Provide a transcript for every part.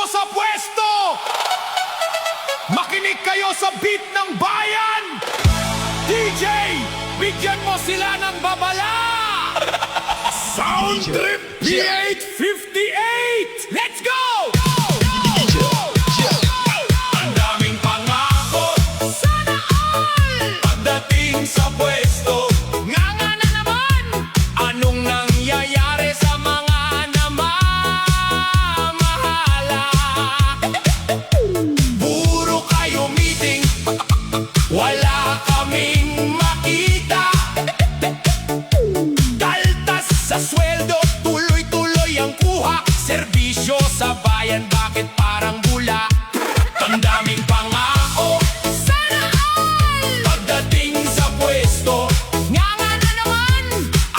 sa pwesto! Makinig kayo sa beat ng bayan! DJ, bigyan mo sila ng babala! Sound Trip P858! Let's go! Ang daming pangako, sana all! Pagdating sa pwesto, nga na naman! Anong nangyayari sa mga namamahala? Puro kayo meeting, wala kaming makita. Kaltas sa sweldo, tuloy-tuloy ang kuha. Serbisyo sa bayan, bakit parang bula? Ang daming pangako, sana all! Pagdating sa pwesto, nga na naman!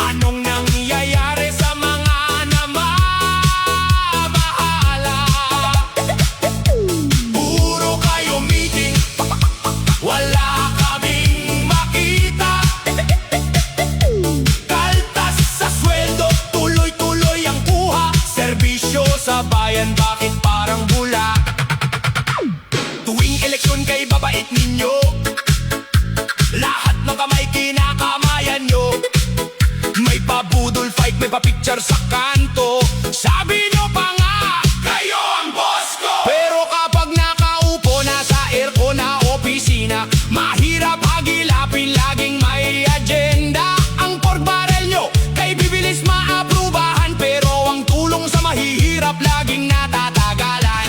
Anong nangyayari sa mga namamahala? Puro kayo meeting, wala kaming makita. Kaltas sa sweldo, tuloy-tuloy ang kuha. Serbisyo sa bayan, bakit parang bula? Tuwing eleksyon kay babait ninyo, lahat ng kamay kinakamayan nyo. May pabudol fight, may pa-picture sa kanto. Sabi nyo pa nga, kayo ang boss ko! Pero kapag nakaupo na sa aircon na opisina, mahirap hagilapin, laging may agenda. Ang pork barrel nyo, kay bibilis maaprubahan, pero ang tulong sa mahihirap laging natatagalan.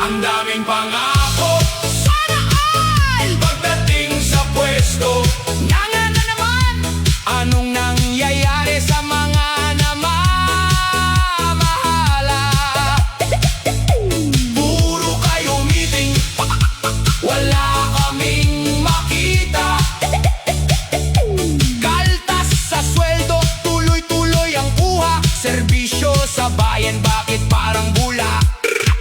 Ang daming pangako, sana all! Pagdating sa pwesto, nga na naman! Anong nangyayari sa mga namamahala? Puro kayo meeting, wala kaming makita. Kaltas sa sweldo, tuloy-tuloy ang kuha. Serbisyo sa bayan, bakit parang bula?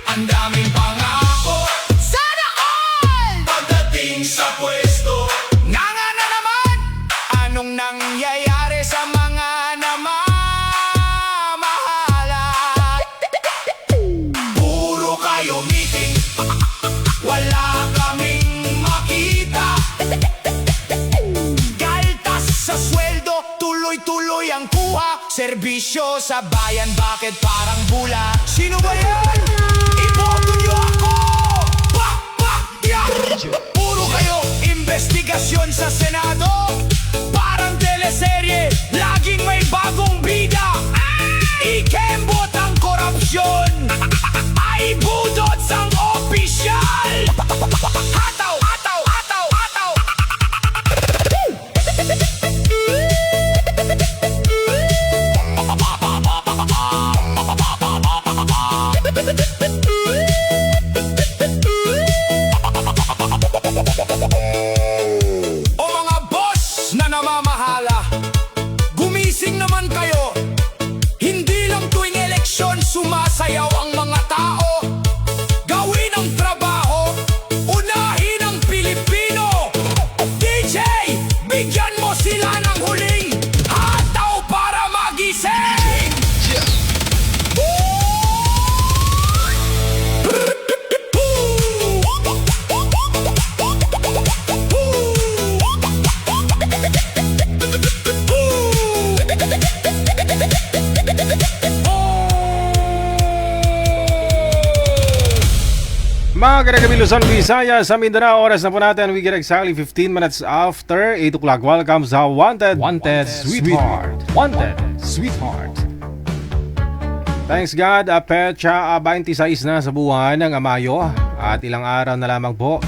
Ang daming pangako, sana all! Pagdating sa pwesto, nga na naman! Anong nangyayari sa mga namamahala? Puro kayo meeting, wala kaming makita. Kaltas sa sweldo, tuloy-tuloy ang kuha. Serbisyo sa bayan, bakit parang bula? Sino ba yan? Iboto niyo ako! Pak! Pak! Yeah! Puro kayo investigasyon sa Senado. Parang teleserye, laging may bagong bida. Ikembot ang korupsyon, ay budot sang opisyal. Hataw! Hataw! Hataw! Hataw! O mga boss na namamahala, gumising naman kayo. Hindi lang tuwing eleksyon sumasayaw ang mga tao. Gawin ang trabaho, unahin ang Pilipino. DJ, bigyan mo sila ng huling hataw para magising. Mga kagabi Luzon, Visayas, sa Mindanao, oras na po natin. We get exactly 15 minutes after 8 o'clock. Welcome sa Wanted Sweetheart. Wanted Sweetheart. Thanks God, petsa 26 na sa buwan ng Mayo. At ilang araw na lamang po,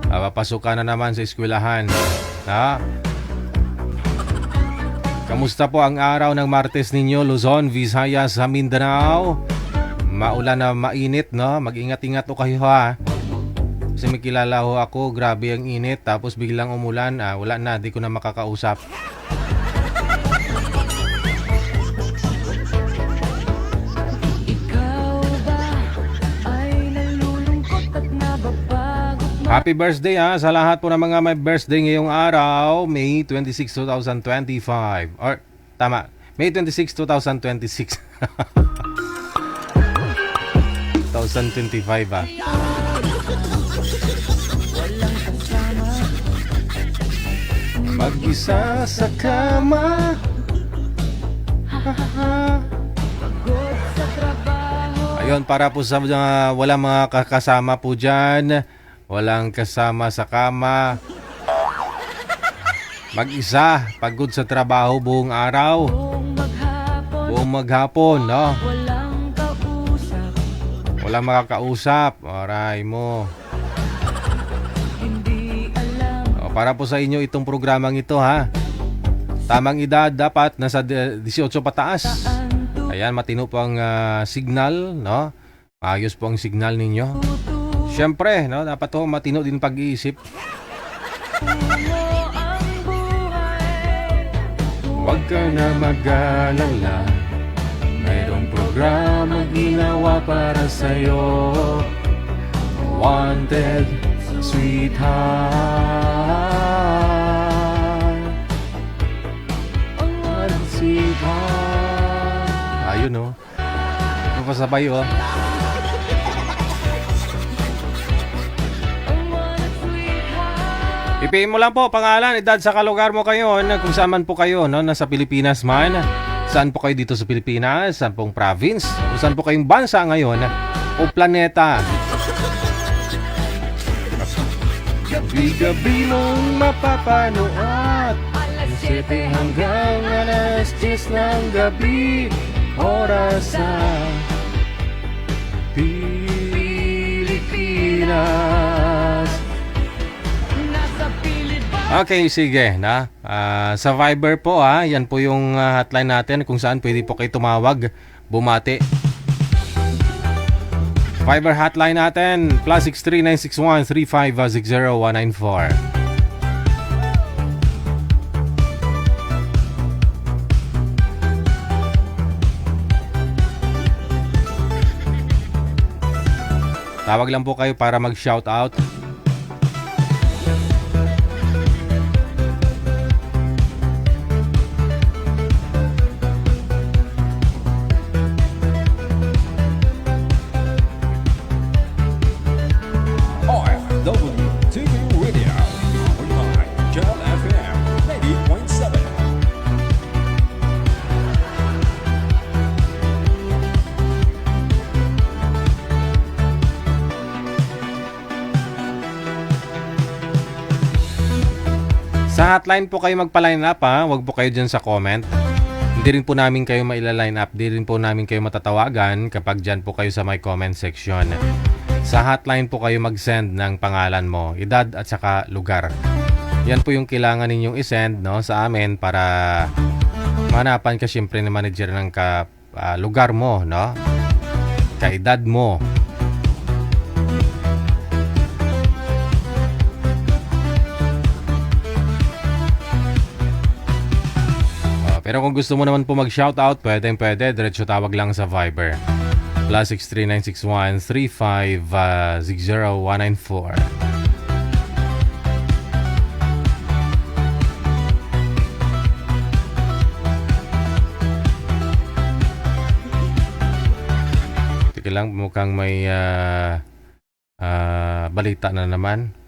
papasukan na naman sa eskwelahan. Kamusta po ang araw ng Martes ninyo, Luzon, Visayas, sa Mindanao? Maulan na mainit, no? Mag-ingat-ingat o kayo, ha? Kasi may kilala ho ako, grabe ang init, tapos biglang umulan, wala na, di ko na makakausap. Happy birthday sa lahat po ng mga may birthday ngayong araw, May 26, 2025. Or tama, May 26, 2026. 2025 ah. Mag-isa sa kama. Ayun, para po sa walang mga kasama po dyan, walang kasama sa kama, mag-isa, pagod sa trabaho buong araw, buong maghapon, no? Walang makakausap, aray mo. Para po sa inyo itong programang ito, ha. Tamang edad dapat nasa 18 pataas. Ayan, matino po ang signal, no? Ayos po ang signal ninyo. Siyempre, no, dapat po matino din pag-iisip. Huwag ka na mag-alala, mayroong programa ginawa para sa'yo. Wanted Sweetheart. Sweetheart. Ayun, no? Papasabay, oh. Ipiin mo lang po pangalan, edad sa kalugar mo kayo, kung saan man po kayo, no? Nasa Pilipinas man. Saan po kayo dito sa Pilipinas? Saan pong province? Kung saan po kayong bansa ngayon o planeta? Gabi-gabi mong mapapanood, 7 hanggang alas 10 ng gabi, oras sa Pilipinas. Okay, sige na. Sa Viber po, yan po yung hotline natin kung saan pwede po kayo tumawag, bumati. Viber hotline natin, +63 961 3560 194. Tawag lang po kayo para mag-shoutout. Sa hotline po kayo magpa-line up, ha. Huwag po kayo dyan sa comment. Hindi rin po namin kayo maila-line up. Hindi rin po namin kayo matatawagan kapag dyan po kayo sa my comment section. Sa hotline po kayo mag-send ng pangalan mo, edad at saka lugar. Yan po yung kailangan ninyong i-send, no, sa amin para manapan ka syempre ng manager ng lugar mo, no? Kaedad mo. Pero kung gusto mo naman po mag-shoutout, pwede, diretso tawag lang sa Viber. +63 961 3560 194. Teka lang, mukhang may balita na naman.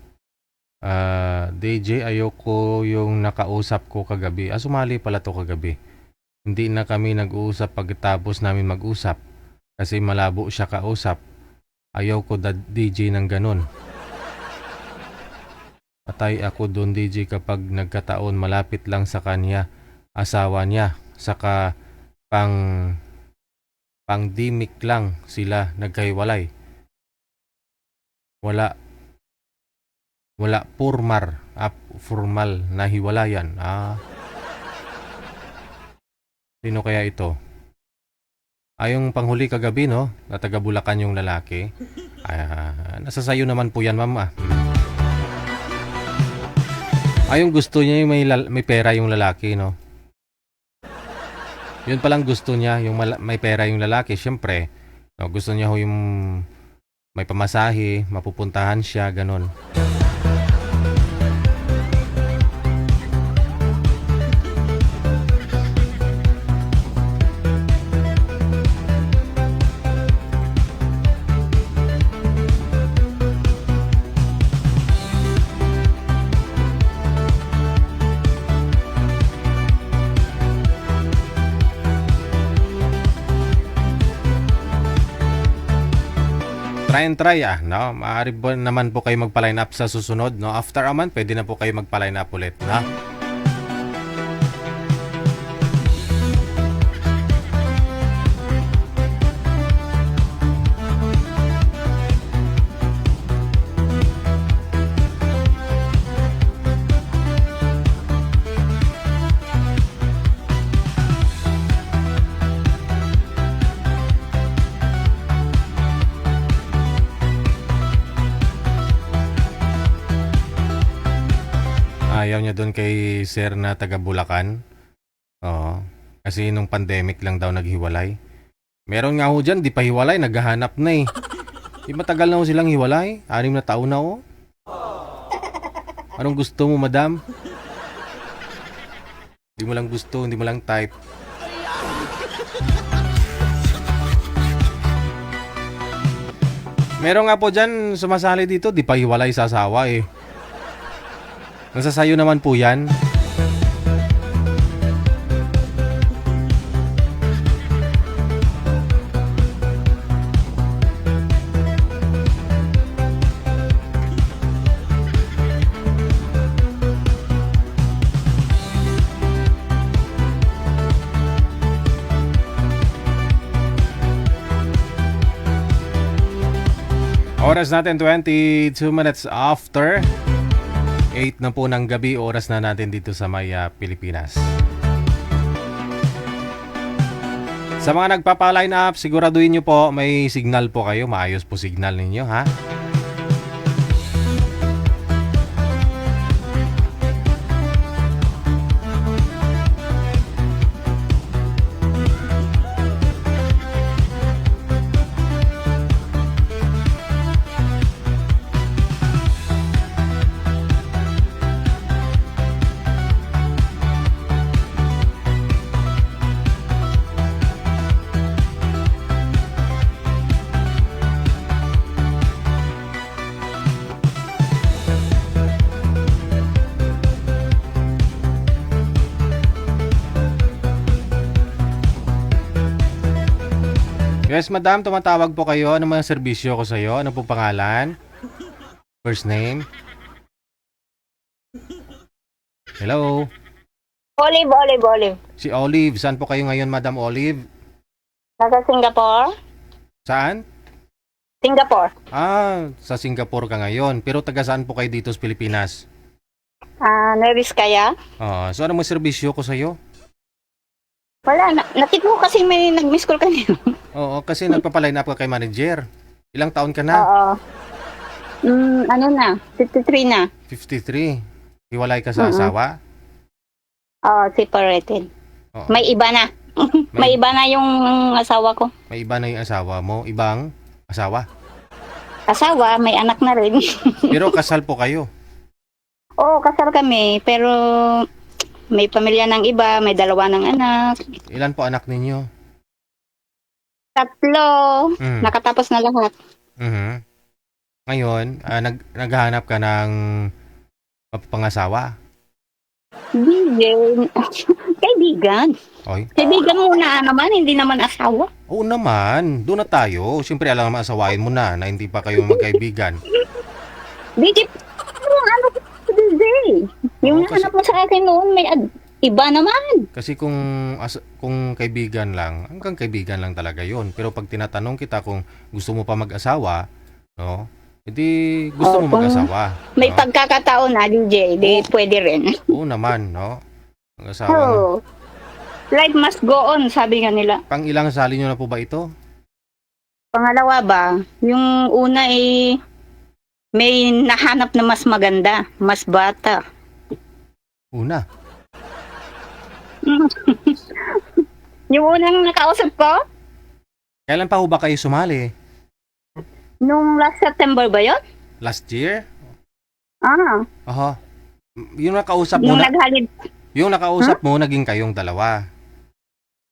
DJ, ayoko yung nakausap ko kagabi. Sumali pala to kagabi. Hindi na kami nag-uusap pagkatapos namin mag-usap. Kasi malabo siya kausap. Ayoko DJ ng ganun. Patay ako doon DJ kapag nagkataon malapit lang sa kanya, asawa niya. Saka pangdimik lang sila nagkahiwalay. Wala formal na hiwalayan. Sino kaya ito? Yung panghuli kagabi, no? Na taga Bulacan yung lalaki. Nasa sayo naman po yan, ma'am. Yung gusto niya yung may pera yung lalaki, no? Yun palang gusto niya, yung may pera yung lalaki. Siyempre, no, gusto niya yung may pamasahe, mapupuntahan siya, ganun. try and try no? Maaari po naman po kayo magpa-line up sa susunod, no? After a month, pwede na po kayo magpa-line up ulit, no? Ayaw niya doon kay sir na taga Bulacan. Oo. Kasi nung pandemic lang daw naghiwalay. Meron nga ho dyan, di pa hiwalay, naghahanap na eh. Di matagal na ho silang hiwalay. 6 na taon na ho. Anong gusto mo, madam? Hindi mo lang gusto, hindi mo lang type. Meron nga po dyan, sumasali dito, di pa hiwalay sa asawa eh. Nasa sayo naman po yan. Oras natin 22 minutes after 8 na po ng gabi, oras na natin dito sa Maya, Pilipinas. Sa mga nagpapa-line up, siguraduhin nyo po may signal po kayo. Maayos po signal ninyo, ha? Yes, madam, tumatawag po kayo. Ano mga serbisyo ko sa iyo? Ano pong pangalan? First name? Hello? Olive. Si Olive. Saan po kayo ngayon, Madam Olive? Nasa Singapore? Saan? Singapore. Sa Singapore ka ngayon. Pero taga saan po kayo dito sa Pilipinas? Nueva Vizcaya? So ano mga serbisyo ko sa iyo? Wala, nakita ko kasi may nag-miss call kanina. Oo, kasi nagpapaline up ka kay manager. Ilang taon ka na? Oo. Ano na, 53 na. 53. Hiwalay ka sa asawa? Oo, separated. Oo. May iba na. May iba na yung asawa ko. May iba na yung asawa mo? Ibang asawa? Asawa, may anak na rin. Pero kasal po kayo? Oo, kasal kami, pero may pamilya ng iba, may 2 ng anak. Ilan po anak ninyo? 3. Nakatapos na lahat. Ngayon, naghahanap ka ng pangasawa? Hindi. Kaibigan. Oy. Kaibigan muna naman, hindi naman asawa. Oo naman, doon na tayo. Siyempre alam naman asawain mo na hindi pa kayo magkaibigan. Hindi, ano ko today? Yung kasi- nahanap mo sa akin noon, may iba naman. Kasi kung kaibigan lang, hanggang kaibigan lang talaga yon. Pero pag tinatanong kita kung gusto mo pa mag-asawa, no? Hindi gusto mo kung mag-asawa. May no? pagkakataon na, DJ, di pwede rin. Oo naman, no? Mag-asawa na. Oh. Life must go on, sabi nga nila. Pang ilang sali nyo na po ba ito? Pangalawa ba, yung una may nahanap na mas maganda, mas bata. Una. Yung unang nakausap ko, Kailan pa ho ba kayo sumali? nung last September ba yun? Last year? Ah, Yung nakausap mo yung na, naghalid. yung nakausap mo naging kayong dalawa.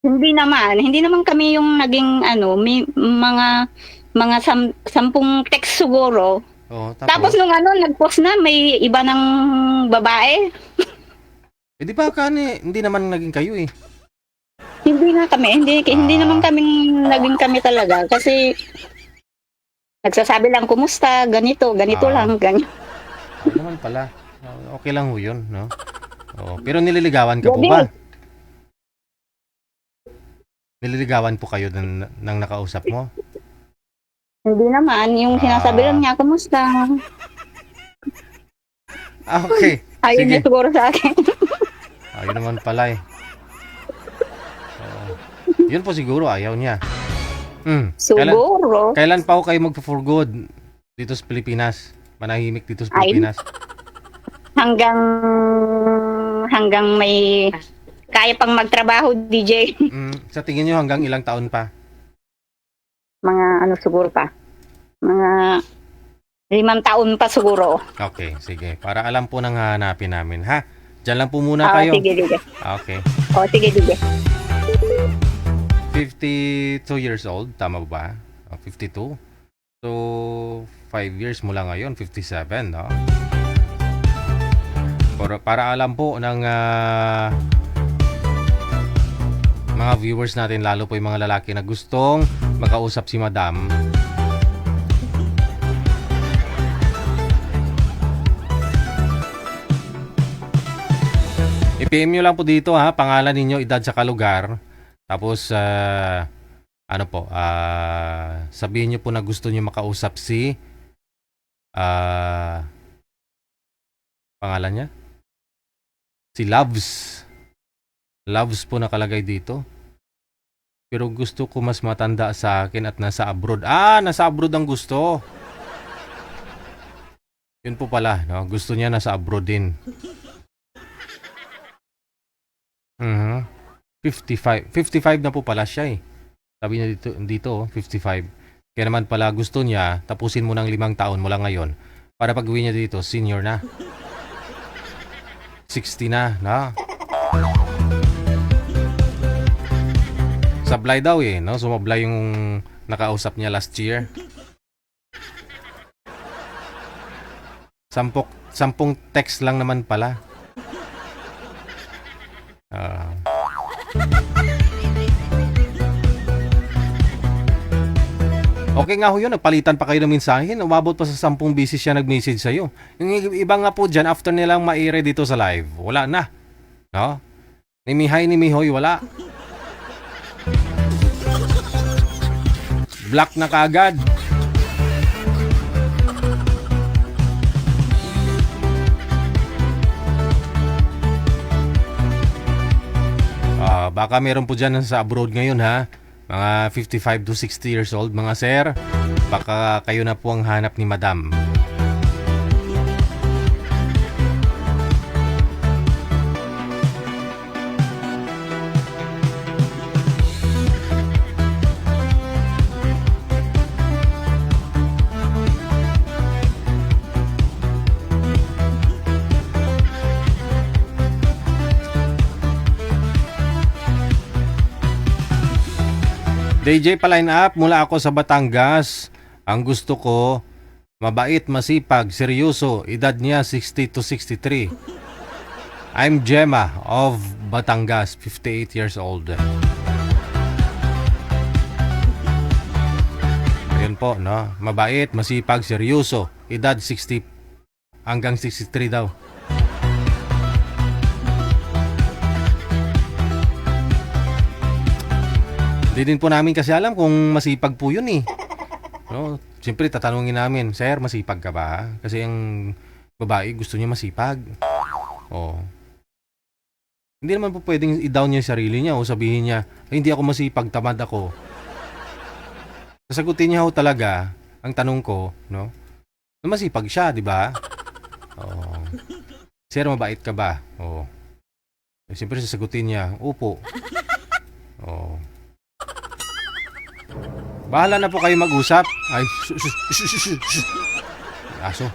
Hindi naman kami yung naging may mga 10 text siguro. Oh, Tapos nung nag-post na may iba ng babae. di ba hindi naman naging kayo eh. Hindi naman kami talaga kasi Nagsasabi lang, kumusta, ganito, ganito Ah. lang, ganyan. Ano naman pala. Okay lang ho yun, no? Pero nililigawan ka po Gabi. ba? Nililigawan po kayo ng nakausap mo? Hindi naman, yung sinasabi lang niya, kumusta? Okay. Ayun Sige. niya siguro sa akin. Ayun naman pala eh. Oo. Yun po siguro, ayaw niya. Siguro. Kailan pa ho kayo magpo-for good dito sa Pilipinas? Manahimik dito sa Ay. Pilipinas? Hanggang may kaya pang magtrabaho, DJ. Sa tingin nyo hanggang ilang taon pa? Mga ano siguro pa. Mga 5 taon pa siguro. Okay, sige. Para alam po nang hahanapin namin, ha? Diyan lang po muna Oo, kayo. sige, sige. Okay. O, sige, sige. 52 years old, tama ba? 52? So, 5 years mula ngayon, 57, no? Para alam po ng mga viewers natin, lalo po yung mga lalaki na gustong makausap si Madam. I-PM nyo lang po dito, ha, pangalan ninyo, edad sa lugar. Tapos ano po, sabihin nyo po na gusto nyo makausap si pangalan niya? Si Loves. Loves po nakalagay dito. Pero gusto ko mas matanda sa akin at nasa abroad. Nasa abroad ang gusto. Yun po pala, no? Gusto niya nasa abroad din. 55 na po pala siya eh. Sabi niya dito 55. Kaya naman pala gusto niya tapusin mo ng 5 taon mula ngayon para pag-uwi niya dito senior na. 60 na, no? Sablay daw eh, no? Sumablay yung nakausap niya last year. 10 text lang naman pala. Okay nga ho yun, nagpalitan pa kayo ng mensahe. Umabot pa sa 10 beses siya nag-message sa'yo. Yung iba nga po dyan, after nilang maire dito sa live, wala na. No? Ni Mihay, ni Mihoy, wala. Black na kaagad. Baka meron po dyan sa abroad ngayon, ha? Mga 55 to 60 years old, mga sir. Baka kayo na po ang hanap ni Madam. DJ pa line up mula ako sa Batangas. Ang gusto ko, mabait, masipag, seryoso, edad niya 60 to 63. I'm Gemma of Batangas, 58 years old. Ayun po, no? Mabait, masipag, seryoso, edad 60 hanggang 63 daw. Hindi din po namin kasi alam kung masipag po yun eh. No? Siyempre tatanungin namin, sir, masipag ka ba? Kasi ang babae gusto niya masipag. Oh. Hindi naman po pwedeng i-down niya yung sarili niya o sabihin niya, ay, hindi ako masipag, tamad ako. Sasagutin niya ho talaga ang tanong ko, no? Na masipag siya, di ba? Oh. Sir, mabait ka ba? Oh. Siyempre sasagutin niya, opo. Oh. Bahala na po kayo mag-usap. Ay, aso.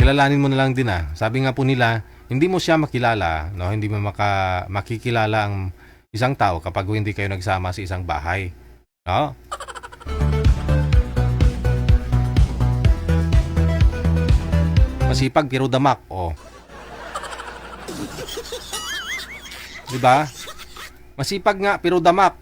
Kilalanin mo na lang din Sabi nga po nila, hindi mo siya makilala, no? Hindi mo makikilala ang isang tao kapag hindi kayo nagsama sa isang bahay. No? Masipag pero damak, oh. Di ba? Masipag nga, pero damak.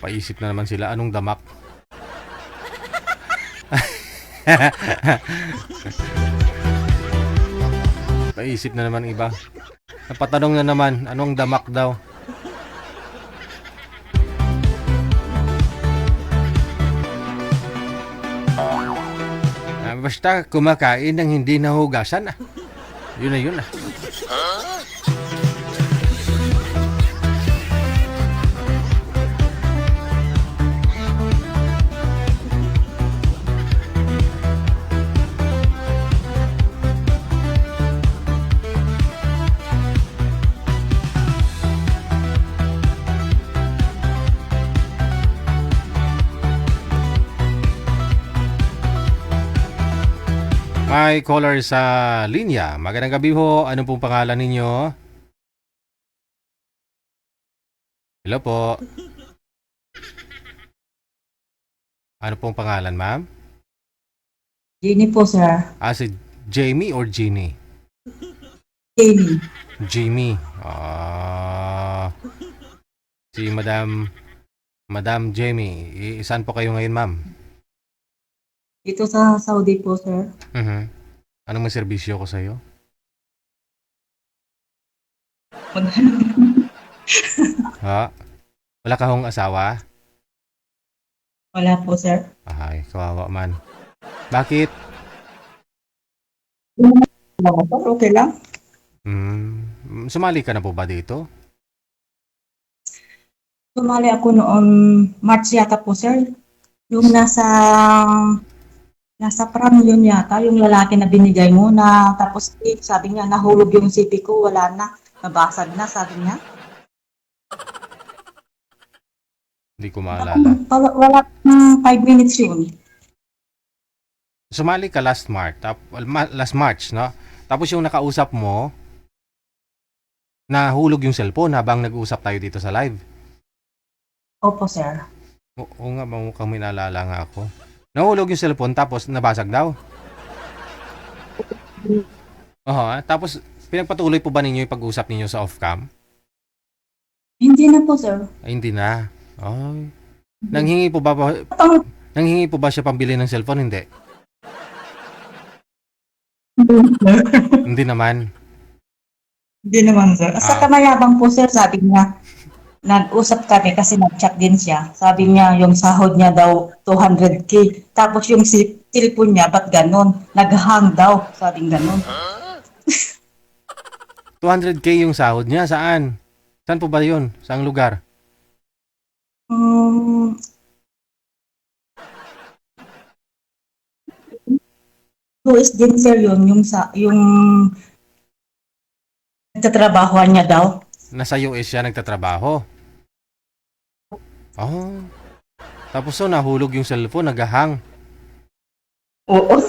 Paisip na naman sila, anong damak? Paisip na naman iba. Napatanong na naman, anong damak daw? Basta kumakain ng hindi nahugasan. Yun na yun. May caller sa linya. Magandang gabi ho. Ano pong pangalan ninyo? Hello po. Ano pong pangalan, ma'am? Jenny po, sir. Si Jamie or Jeannie? Jenny. Jamie. Si Madam Jamie. Saan po kayo ngayon, ma'am? Dito sa Saudi po, sir. Anong may serbisyo ko sa'yo? Ha? Wala ka hong asawa? Wala po, sir. Ay, kawawa man. Bakit? Okay lang. Sumali ka na po ba dito? Sumali ako noon March yata po, sir. Yung nasa pram yun yata, yung lalaki na binigay mo na tapos sabi niya nahulog yung CP ko, wala na, nabasag na, sabi niya. Hindi ko maalala. Wala 5 minutes yun. Sumali ka last March, no? Tapos yung nakausap mo, nahulog yung cellphone habang nag-uusap tayo dito sa live. Opo, sir. Oo nga, mukhang may naalala nga ako. Nahulog yung cellphone tapos nabasag daw. Tapos pinagpatuloy po ba ninyo yung pag-usap ninyo sa off-cam? Hindi na po, sir. Ay, hindi na. Ay. Nanghingi po ba siya pambili ng cellphone? Hindi. Hindi naman. Hindi naman, sir. Sa kamayabang po, sir, sabi niya, nag-usap kami kasi nag-chat din siya. Sabi niya, yung sahod niya daw 200k. Tapos yung cellphone niya, ba't ganon? Nag-hang daw, sabing ganon. 200k yung sahod niya. Saan? Saan po ba yun? Saang lugar? US din, sir, yun. Yung nagtatrabahoan niya daw. Nasa US siya nagtatrabaho. Tapos nahulog yung cellphone, nagahang. Oo.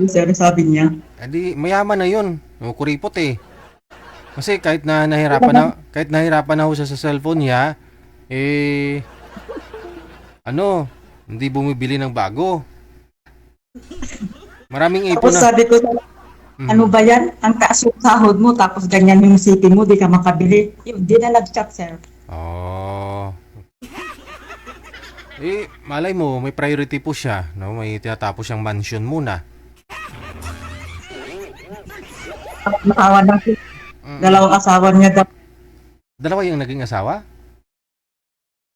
Sir, sabi niya. Edi mayaman na yun. Kuripot eh. Kasi kahit nahirapan na ho siya sa cellphone niya, hindi bumibili ng bago. Maraming ipon Tapos na. sabi ko, ano ba yan? Ang taas yung sahod mo, tapos ganyan yung city mo, di ka makabili. Yun, di na nag-chat, sir. Malay mo, may priority po siya. No? May tinatapos siyang mansion muna. Nakawa na siya. Dalawang asawa niya daw. Dalawa yung naging asawa?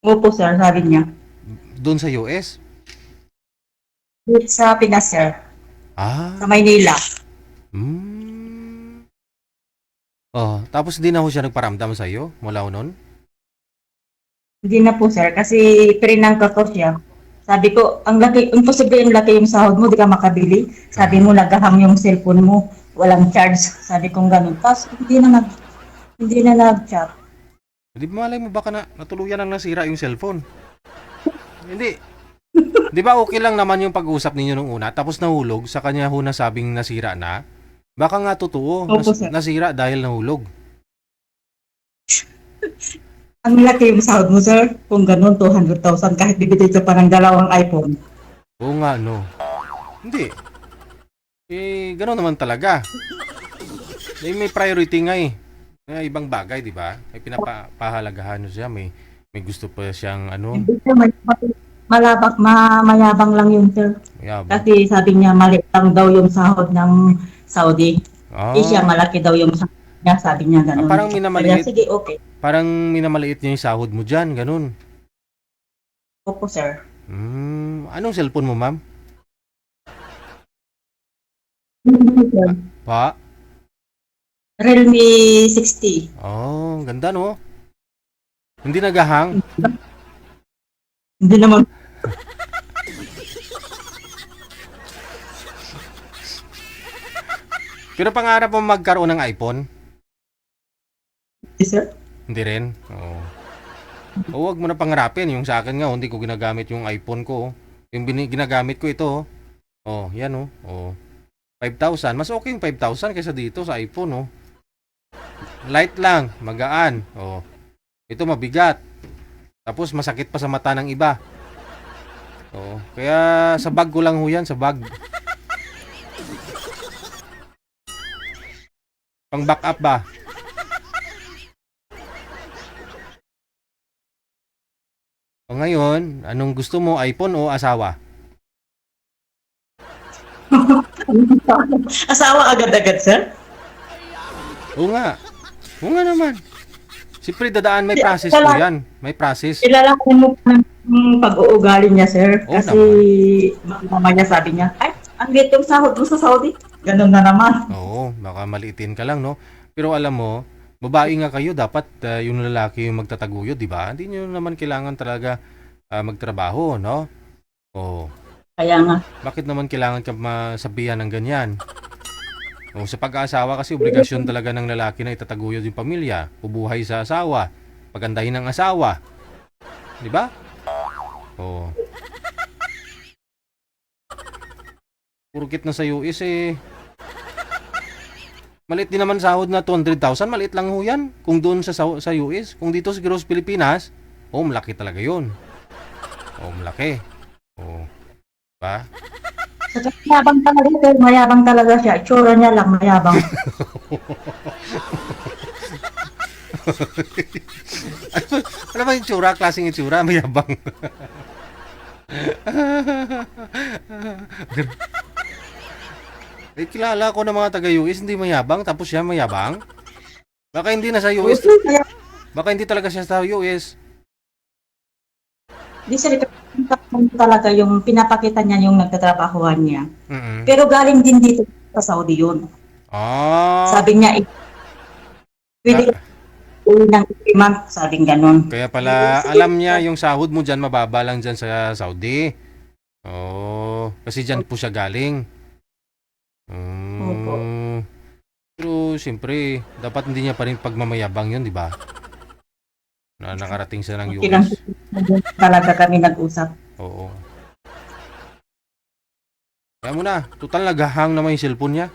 Opo, sir, sabi niya. Doon sa US? Sa Pinas, sir. Sa Maynila. Tapos di na ho siya nagparamdam sa iyo mula noon? Hindi na po, sir, kasi pinangka ko siya. Sabi ko, imposible yung laki yung sahod mo, di ka makabili. Sabi mo, naghahang yung cellphone mo, walang charge. Sabi kong ganun. Tapos hindi na nag-chat. Hindi malay mo baka natuluyan nang nasira yung cellphone. Hindi. Di ba okay lang naman yung pag-usap ninyo nung una, tapos nahulog, sa kanya ho nasabing nasira na? Baka nga totoo, Opo, nasira dahil nahulog. Ang laki yung sahod mo, sir. Kung ganun, 200,000 kahit bibili ka pa ng dalawang iPhone. Oo nga, no. Hindi. Eh, gano'n naman talaga. Eh, may priority nga eh. May ibang bagay, di ba? May pinapahalagahan nyo siya. May gusto pa siyang ano. Hindi siya mayabang lang yun, sir. Yabang. Kasi sabi niya, maliit lang daw yung sahod ng Saudi. Ah, Hindi siya malaki daw yung sahod niya, sabi niya ganun. parang minamaliit. Kaya, sige, okay. Parang minamaliit niya yung sahod mo dyan. Ganun. Opo, sir. Anong cellphone mo, ma'am? Pa? Realme 60. Oh, ganda no? Hindi nagahang? Hindi naman, Pero pangarap mo magkaroon ng iPhone? sir. Hindi rin? Oo. O wag mo na pangarapin. Yung sa akin nga, hindi ko ginagamit yung iPhone ko. Yung ginagamit ko ito. Oh, yan oh. Oh. 5,000. Mas okay yung 5,000 kaysa dito sa iPhone oh. Light lang, magaan. Oh. Ito mabigat. Tapos masakit pa sa mata ng iba. Oh, kaya sa bag ko lang ho yan, sa bag. Pang backup ba? O ngayon, anong gusto mo, iPhone o asawa? Asawa agad-agad, sir? Oo nga. Oo nga naman. Siyempre dadaan, may Yeah, process po yan. May process. Ilalaki mo pa ng pag-uugali niya, sir. Oo Kasi mama niya sabi niya, ay, ang liit yung sahod mo sa Saudi. Ganun na naman. Oo, baka maliitin ka lang, no? Pero alam mo, babae nga kayo, dapat yung lalaki yung magtataguyod, di ba? Hindi nyo naman kailangan talaga magtrabaho, no? Oo. Kaya nga. Bakit naman kailangan ka masabihan ng ganyan? O, sa pag-aasawa kasi obligasyon talaga ng lalaki na itataguyod yung pamilya, ubuhay sa asawa, pagandahin ng asawa. Di ba? O. Purkit na sa US eh. Maliit din naman sahod na 200,000, maliit lang ho yan. Kung doon sa US, kung dito sa Gross Pilipinas, oh, malaki talaga yun. Oh, malaki. Oh. Diba? Mayabang talaga, sir. Mayabang talaga siya. Itsura niya lang, mayabang. Ano ba yung tsura? Klaseng itsura? Mayabang. Eh, kilala ko ng mga taga-US, hindi mayabang, tapos siya mayabang. Baka hindi na sa US. Baka hindi talaga siya sa US. Di sir, talaga yung pinapakita niya yung nagtatrabahuhan niya. Mm-mm. Pero galing din dito sa Saudi yun. Ah, Sabi niya, pwede uwi ng 3 months, sabing ganun. kaya pala alam niya yung sahod mo dyan, mababa lang dyan sa Saudi. Oh, kasi dyan po siya galing. Opo. Pero siyempre, dapat hindi niya pa rin pagmamayabang yun, di ba? Na nakarating siya ng Okay lang, US. talaga kami nag-usap. Oo. Kaya mo na, total naghahang naman yung cellphone niya.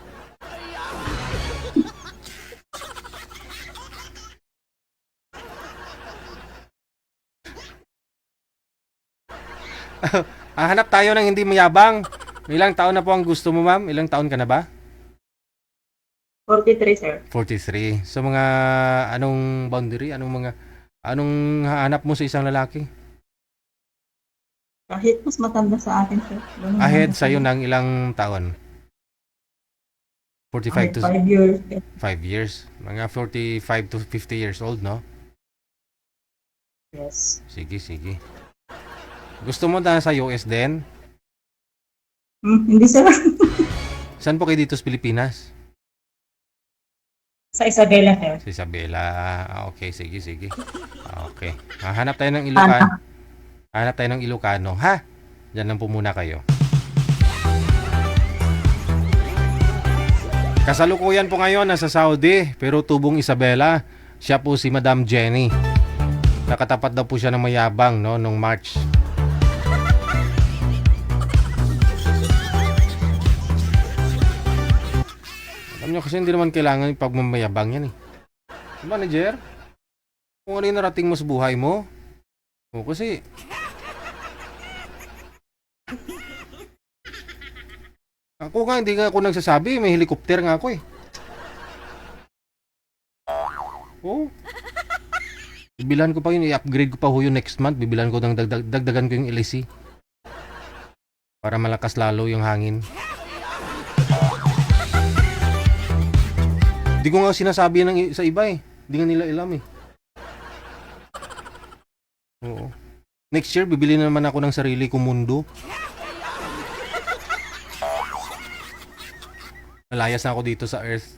Hanap tayo ng hindi mayabang. Ilang taon na po ang gusto mo, ma'am? Ilang taon ka na ba? 43, sir. 43. Sa mga anong boundary? Anong hanap mo sa isang lalaki? Kahit mas matanda sa atin, sir. Ganun Ahead naman. sa'yo ng ilang taon? 45 to 5 years. 5 years. Mga 45 to 50 years old, no? Yes. Sige, sige. Gusto mo na sa US din? Hindi, sir. Saan po kayo dito sa Pilipinas? Sa Isabela, sir. Sa Isabela. Okay, sige, sige. Okay. Hanap tayo ng Ilocano. Hanap tayo ng Ilocano, ha? Diyan lang po muna kayo. Kasalukuyan po ngayon nasa Saudi, pero tubong Isabela. Siya po si Madam Jenny. Nakatapat daw po siya ng mayabang, no, nung March. Alam nyo kasi hindi naman kailangan yung pagmamayabang yan eh. Manager? Kung ano yung narating mo sa buhay mo. O kasi, ako nga, hindi nga ako nagsasabi. May helicopter nga ako eh. Oo. Bibilan ko pa yun, i-upgrade ko pa ho yun next month. Bibilan ko ng dagdagan ko yung LAC. Para malakas lalo yung hangin. Hindi ko nga sinasabi sa iba eh. Hindi nga nila alam eh. Oo. Next year, bibili na naman ako ng sarili kong mundo. Nalayas na ako dito sa Earth.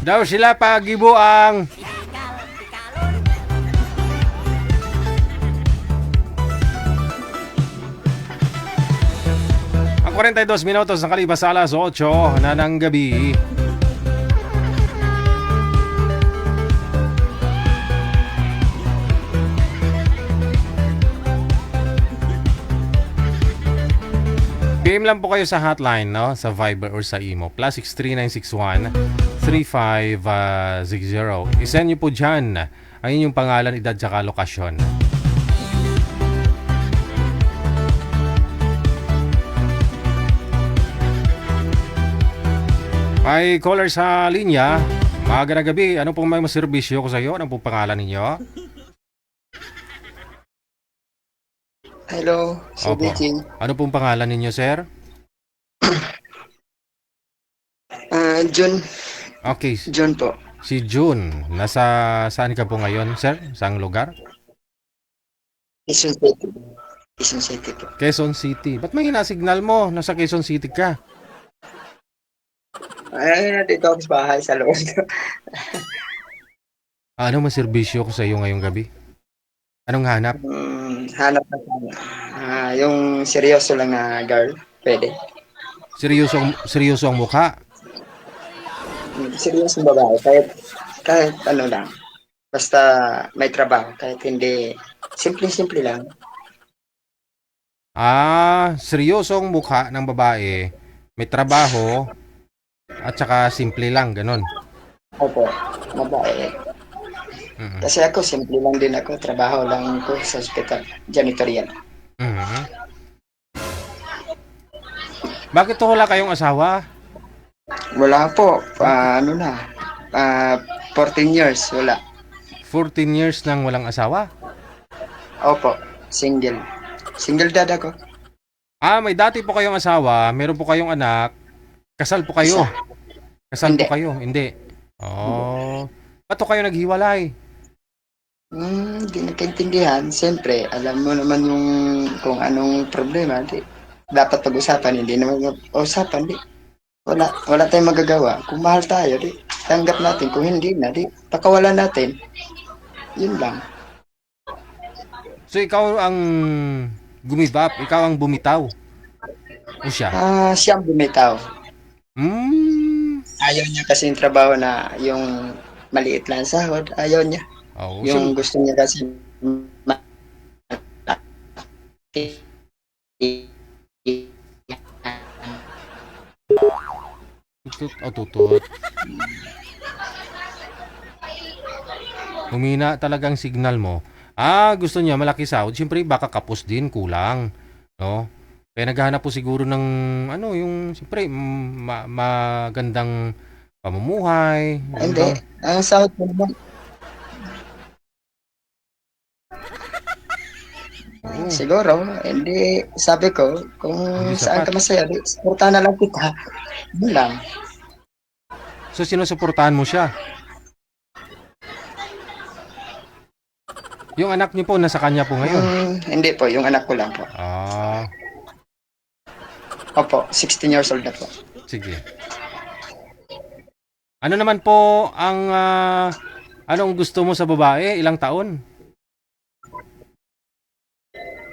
Daw sila pagibuang. Ang 42 minutos ng kalipas sa alas 8 na ng gabi. PM lang po kayo sa hotline, no? Sa Viber or sa Imo. +63961 3560. I-send nyo po dyan ang inyong pangalan, edad, tsaka lokasyon. May caller sa linya. Maaga na gabi. Ano pong may maserbisyo ko sa iyo? Ano pong pangalan ninyo? Hello, si Opo. Beijing. Ano pong pangalan ninyo, sir? John, Okay, John po. si June. Saan ka po ngayon, sir? Saang lugar? Quezon City. Quezon City po. Quezon City. Ba't may hinasignal mo? Nasa Quezon City ka. Ay, dito ako sa bahay sa loob. Ano maserbisyo ko sa iyo ngayong gabi? Anong hanap? Hanap na sana. Yung seryoso lang na girl, pwede. Seryoso ang mukha. Seryoso babae, kahit ano lang. Basta may trabaho, kahit hindi, simple-simple lang. Seryosong mukha ng babae, may trabaho, at saka simple lang, ganon. Opo, babae. Mhm. Kasi ako, simple lang din ako. Trabaho lang ako sa hospital, janitorial. Mhm. Bakit wala kayong asawa? Wala po, ano na, 14 years, wala. 14 years nang walang asawa? Opo, single. Single dad ako. May dati po kayong asawa, meron po kayong anak, kasal po kayo. Kasal Hindi. po kayo, hindi. Ba't po kayo naghiwalay? Hindi nagkaintindihan. Siyempre, alam mo naman yung kung anong problema. Di, dapat pag-usapan, hindi naman usapan. Di. Wala tayong magagawa. Kung mahal tayo, di, tanggap natin. Kung hindi na, di, pakawalan natin. Yun lang. So ikaw ang gumibap, ikaw ang bumitaw. O siya? Siyang bumitaw. Ayaw Ayaw niya kasi yung trabaho na yung maliit lang sahod. Ayaw niya. Oh, Yung gusto niya kasi tutut. Humina talagang signal mo. Gusto niya malaki sahod. Siyempre baka kapos din, kulang. No? Kaya naghahanap po siguro ng yung siyempre magandang pamumuhay. hindi. Ang sahod mo naman. Oo. Siguro, hindi. Sabi ko, kung Hindi saan sapat. ka masaya, di, suportahan na lang kita. Yun lang. So sinusuportahan mo siya. Yung anak niyo po nasa kanya po ngayon. Hindi po, yung anak ko lang po. Opo, 16 years old na po. Sige. Ano naman po ang anong gusto mo sa babae? Ilang taon?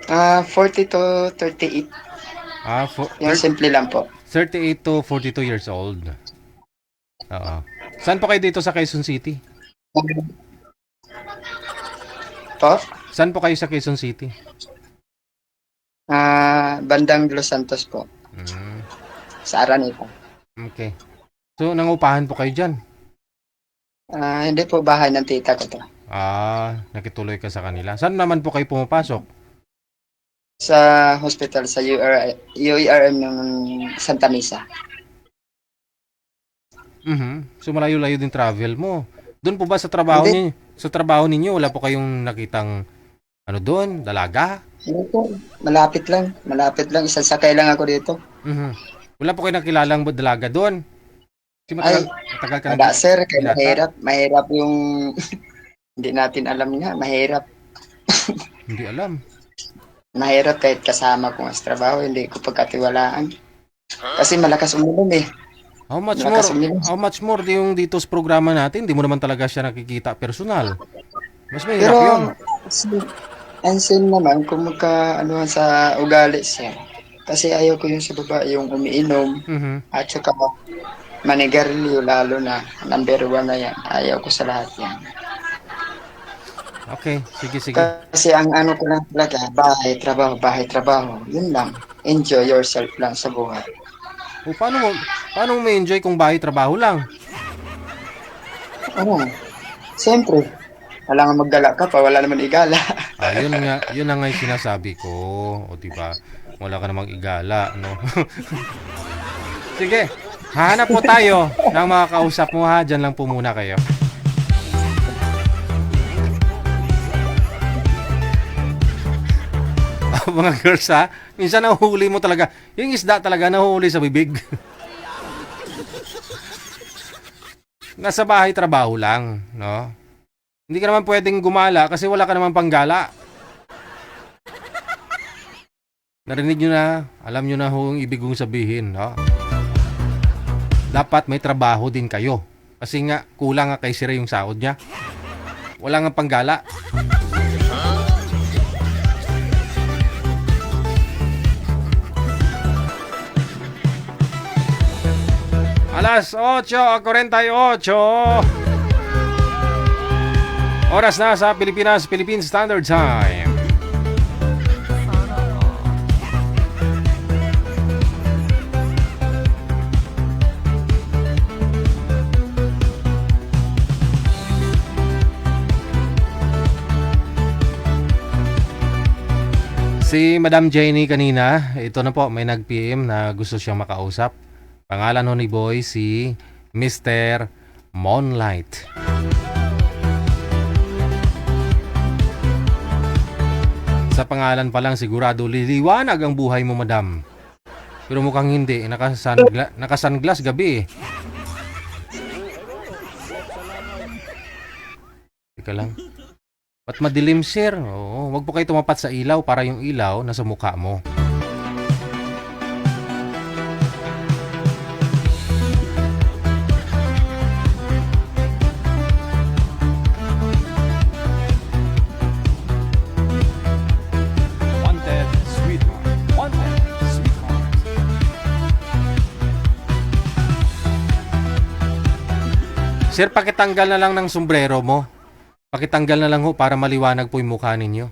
40 to 38. Yung simple lang po. 38 to 42 years old. Oo. Saan po kayo dito sa Quezon City? Po? Saan po kayo sa Quezon City? Bandang Los Santos po. sa Araneta. Okay. So, nangupahan po kayo dyan? Hindi po, bahay ng tita ko to. Nakituloy ka sa kanila. Saan naman po kayo pumapasok? Sa hospital, sa UERM ng Santa Misa. So, malayo-layo din travel mo. Doon po ba sa trabaho Hindi. niyo? Sa trabaho ninyo, wala po kayong nakitang doon, dalaga? Hindi po, malapit lang. Malapit lang, isang sakay lang ako dito. Wala po kayong nakilalang dalaga doon? Kasi matagal ka Wala sir, kaya binata. mahirap yung hindi natin alam nga, mahirap. Hindi alam. Mahirap kahit kasama ko sa trabaho, hindi ko pagkatiwalaan. Kasi malakas umulan eh. How much Malakas more? uminom. How much more yung dito sa programa natin? Hindi mo naman talaga siya nakikita personal. Mas mahirap Pero, yun. Ansin naman kung magka sa ugali siya. Kasi ayaw ko yung sa baba, yung umiinom, at saka manigarilyo, lalo na number 1 na yan. Ayaw ko sa lahat yan. Okay, sige. Kasi ang ano ko lang talaga, bahay, trabaho. Yun lang. Enjoy yourself lang sa buhay. O, paano mo ma-enjoy kung bahay trabaho lang? Ano? Siyempre, wala nga maggala ka pa, wala naman igala. Yun na nga yung sinasabi ko. O, diba? Wala ka namang igala, no? Sige, hahanap po tayo ng mga kausap mo, ha? Diyan lang po muna kayo. Mga girls, ha? Minsan nahuhuli mo talaga. Yung isda talaga nahuhuli sa bibig. Nasa bahay trabaho lang, no? Hindi ka naman pwedeng gumala kasi wala ka naman panggala. Narinig nyo na, alam nyo na yung ibig kong sabihin, no? Dapat may trabaho din kayo. Kasi nga, kulang nga kay Sira yung sahod niya. Wala nga panggala. Alas 8:48. Oras na sa Pilipinas, Philippine Standard Time. Si Madam Jenny kanina, ito na po, may nag-PM na gusto siyang makausap. Pangalan ho ni Boy si Mr. Moonlight. Sa pangalan pa lang sigurado liliwanag ang buhay mo, madam. Pero mukhang hindi, naka-sunglass gabi eh. Teka lang. Ba't madilim, sir? Oo, wag po kayo tumapat sa ilaw para yung ilaw nasa mukha mo. Wanted, sweetheart. Wanted, sweetheart. Sir, pakitanggal na lang ng sombrero mo. Pakitanggal na lang ho para maliwanag po yung mukha ninyo.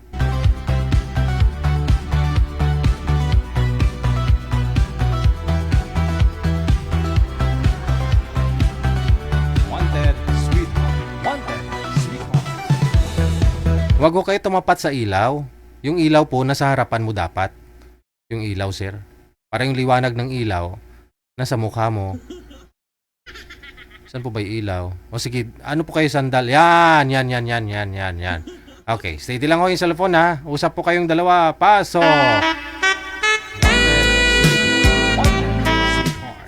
Wanted, sweetheart. Wanted, sweetheart. Wag ho kayo tumapat sa ilaw. Yung ilaw po, nasa harapan mo dapat. Yung ilaw, sir. Para yung liwanag ng ilaw, nasa mukha mo. Saan po ba yung ilaw? O sige, ano po kayo sandal? Yan. Okay, steady lang ho yung cellphone, ha. Usap po kayong dalawa. Paso!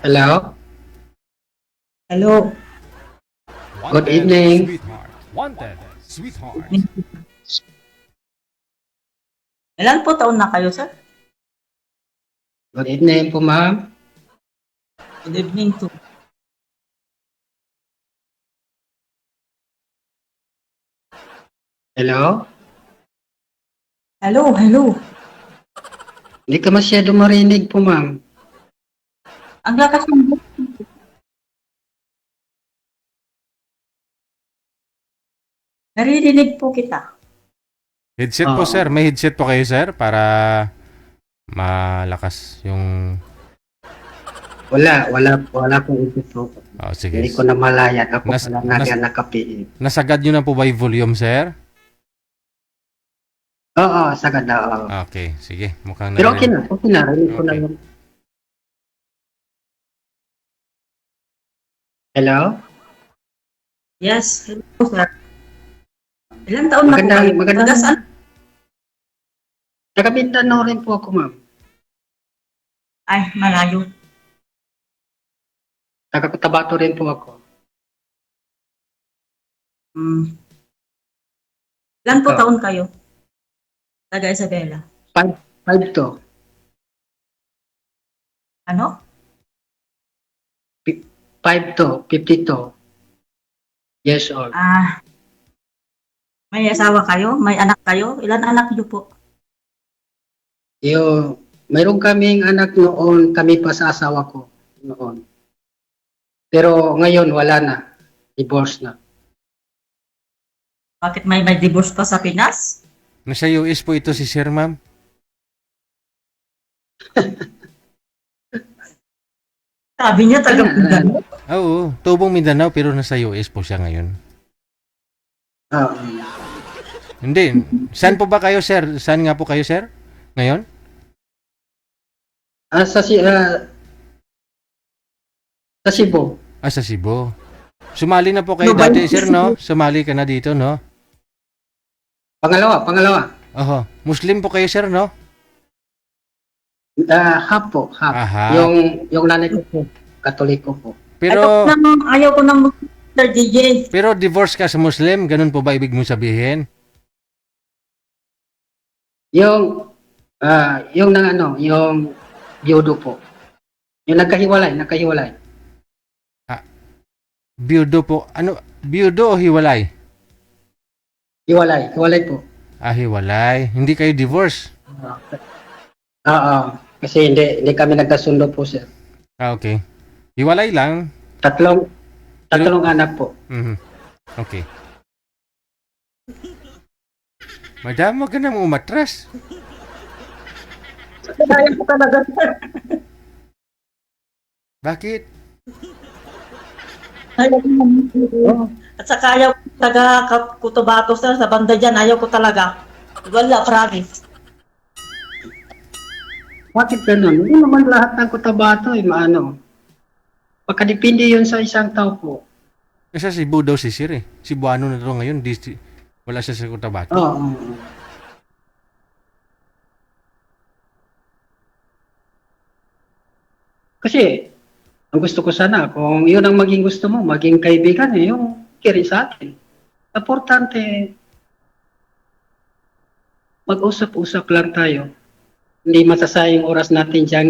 Hello? Hello. Good evening. Sweetheart. Wanted, sweetheart. Ilan po taon na kayo, sir? Good evening po, ma'am. Good evening to. Hello? Hello. Hindi ka masyado marinig po, ma'am. Ang lakas ng naririnig po kita. Headset po, Oo. sir. May headset po kayo, sir, para malakas yung... Wala pong issue po. Oh, sige. Hindi ko na malayan. Ako Nas- pala nas- nakapiin. Nasagad nyo na po ba yung volume, sir? Oo, sagad na. Oo. Okay, sige. Mukhang Pero okay na. Okay na. Rinig ko na Okay. yun. Hello? Yes, hello sir. Ilang taon na po Magandang- kayo? magandang- Taga saan? Taga Mindanao rin po ako, ma'am. Ay, malayo. Taga Cotabato rin po ako. Hmm. Ilan po Ikaw? taon kayo? Taga Isabela. 5 to. Ano? 5 to. 52. Yes, old. May asawa kayo? May anak kayo? Ilan anak niyo po? Mayroon kaming anak noon, kami pa sa asawa ko noon. Pero ngayon wala na. Divorce na. Bakit may divorce pa sa Pinas? Nasa US po ito si sir, ma'am. Sabi niya taga Mindanao. Oo, tubong Mindanao pero nasa US po siya ngayon. Oo. Hindi. Saan po ba kayo, sir? Saan nga po kayo, sir? Ngayon? Sa Cebu. Sa Cebu. Sumali na po kayo No, ba- dati, sir, no? Sumali ka na dito, no? Pangalawa. Oho. Muslim po kayo, sir, no? Half po, half. Aha. Yung nanay ko po, Katoliko po. Pero, Ayaw ko ng Sir DJ. pero divorce ka sa Muslim? Ganun po ba ibig mong sabihin? Yung biyudo po. Yung nagkahiwalay. Biyudo po. Ano? Biyudo o hiwalay? Hiwalay po. Hiwalay. Hindi kayo divorce? Oo. Kasi hindi kami nagkasundo po, sir. Okay. Hiwalay lang. Tatlong anak po. Mhm. Okay. Madam, wag ka nang umatras. Ayaw ko talaga, sir. Bakit? Ayaw ko At saka ayaw ko taga Cotabato, sir. Sa banda dyan, ayaw ko talaga. Wala, promise. Bakit ganun? Hindi naman lahat ng Cotabato maano. Pagkadepende yun sa isang tao po. Kasi Cebu daw si Sir eh. Cebuano na to ngayon. Wala siya sa Cotabato. Oo. Kasi, ang gusto ko sana, kung yun ang maging gusto mo, maging kaibigan yung kiri sa akin. Importante, mag-usap-usap lang tayo. Hindi masasayang oras natin dyan,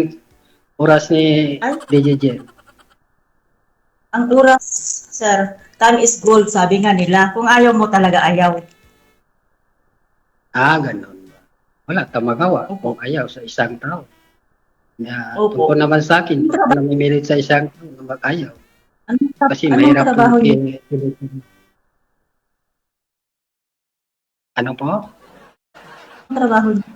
oras ni Ay. DJJ. Ang oras, sir, time is gold, sabi nga nila. Kung ayaw mo talaga, ayaw. Ganun. Wala tayong magawa kung ayaw sa isang tao. Opo. Tungkol naman sa akin, hindi ko namimilit sa isang tao na mag-ayaw. Kasi Anong mahirap trabaho niyo? Ano po? Anong trabaho niyo?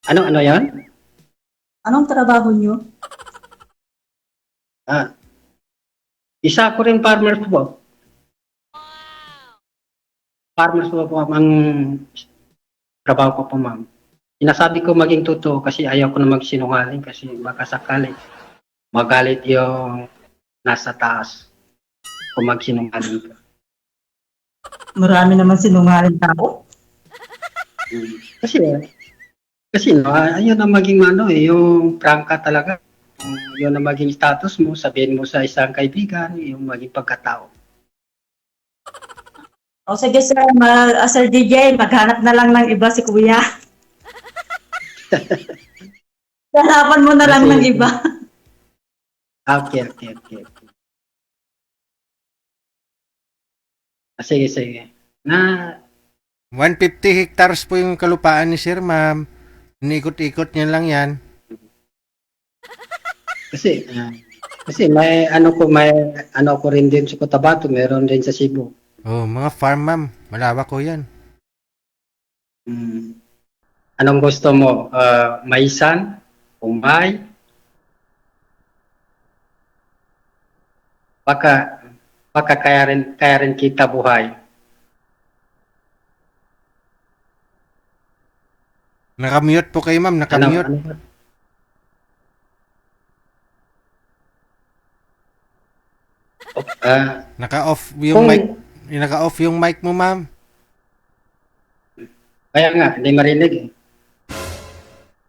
Ano yan? Anong trabaho niyo? Isa ko rin farmers po. Farmers po ang trabaho ko po, ma'am. Sinasabi ko maging totoo kasi ayaw ko na magsinungaling kasi baka sakali magalit yung nasa taas kung magsinungaling ka. Marami naman sinungaling tao. Kasi ayun ang maging yung prangka talaga. Yun ang maging status mo, sabihin mo sa isang kaibigan, yung maging pagkatao. O sige sir, Sir DJ, maghanap na lang ng iba si Kuya. Hanapan mo na lang ng iba. Okay. Sige. 150 hectares po yung kalupaan ni Sir, ma'am. Inikot-ikot niya lang yan. Kasi may ano ko rin din sa Cotabato, meron din sa Cebu. Oh, mga farm, ma'am. Malawak ko yan. Anong gusto mo? Maisan, Umbay, Baka, baka kaya rin kita buhay. Nakamute po kayo, ma'am. Ano, Nakamute. ano? Ah, Naka-off yung kung, mic. Naka-off yung mic mo, ma'am. kaya nga, hindi marinig eh.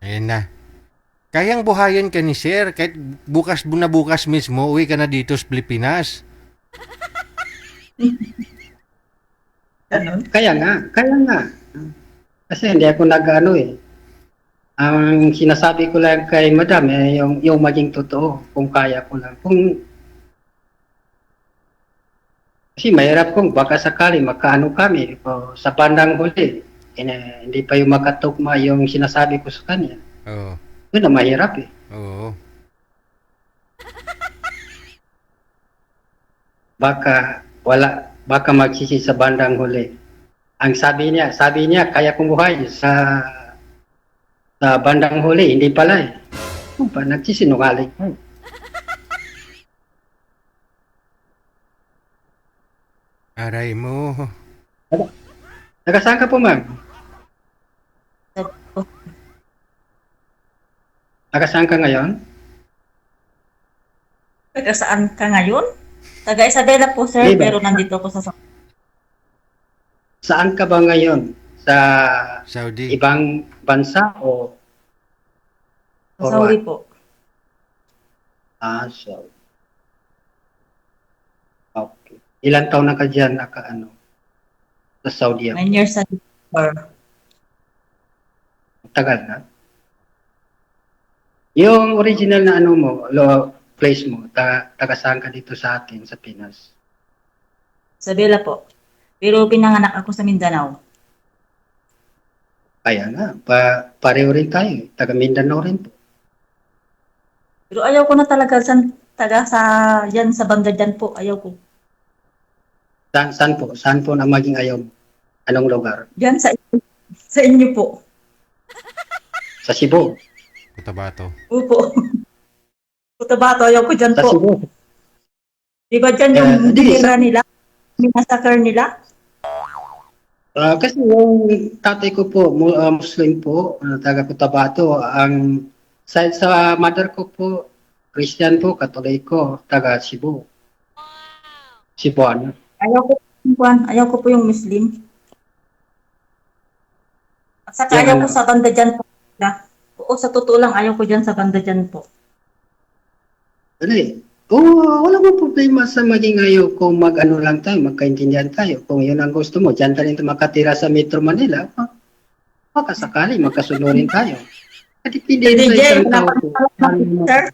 Ayan na. Kayang buhayin ka ni sir. Kahit bukas na bukas mismo, uwi ka na dito sa Pilipinas. Ganun. Kaya nga. Kasi hindi ako nag-ano eh. Ang sinasabi ko lang kay madam eh, yung maging totoo, kung kaya ko lang. Kasi mahirap kung baka sakali makaano kami o sa bandang huli. Hindi pa yung makatugma yung sinasabi ko sa kanya. Oo. Yun na mahirap eh. Oo. Baka magsisi sa bandang huli. Ang sabi niya, kaya kong buhay sa bandang huli, hindi pala eh. Kung pa, nagsisinungaling. Aray mo. Taga saan ka po, ma'am? Taga saan ka ngayon? Taga saan ka ngayon? Taga Isabela po, sir, Diba? pero nandito ko sa Saan ka ba ngayon? Sa Saudi. ibang bansa o Saudi po. so. Okay. Ilan taon na ka dyan sa Saudi? 9 years sa December. Tagal na. Yung original na place mo, taga saan ka dito sa atin, sa Pinas? Isabela po. Pero pinanganak ako sa Mindanao. Kaya nga, pareho rin tayo. Taga Mindanao rin po. Pero ayaw ko na talaga yan sa banda dyan po. Ayaw ko. Saan po? Saan po na maging ayaw mo? Anong lugar? Diyan sa inyo po. Sa Cebu. Cotabato. Opo. Cotabato, ayaw ko dyan Sa po. Cebu. Di ba dyan yung Di, ginira nila? Minasakar nila? Kasi yung tatay ko po, Muslim po, taga Cotabato. Ang side sa mother ko po, Christian po, Katoliko, taga Cebu. Cebuano. Ayaw ko po yung Muslim. At saka Yan, ayaw ko sa banda dyan po. Oo, sa totoo lang, ayaw ko dyan sa banda dyan po. Wala mo problema sa maging ayaw kung mag-ano lang tayo, magkaintindihan tayo. Kung yun ang gusto mo, dyan tayo makatira sa Metro Manila, baka sakali magkasunurin tayo. Depende sa DJ, isang tao po. sir,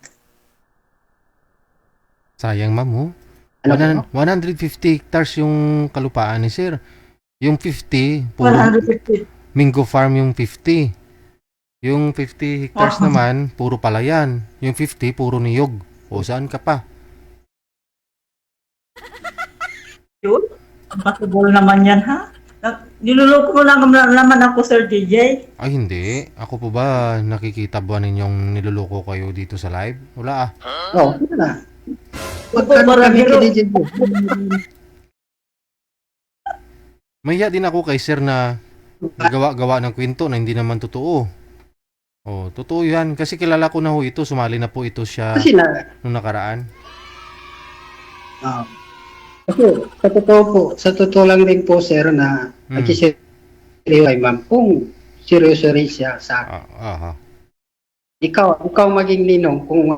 Sayang, ma'am, oh. Ano po? 150 hectares yung kalupaan ni sir. Yung 50, puro 150. Mingo Farm yung 50. Yung 50 hectares Oh. naman, puro palayan. Yung 50, puro niyog. O saan ka pa? Yun? Possible naman yan, ha? Niluloko mo lang naman ako, Sir DJ. Ay, hindi. Ako po ba nakikita ba ninyong niluloko kayo dito sa live? Wala ah. Yun na. Opo, Kami pero- kiligin po. Mahiya din ako kay sir na gawa ng kwento na hindi naman totoo. Oh, totoo yan. Kasi kilala ko na ho ito. Sumali na po ito siya Kasi nung nakaraan. kasi sa totoo lang din po, sir, na nagsisiriyo kay ma'am, kung seryoso rin siya sa akin. Aha. Ikaw maging ninong kung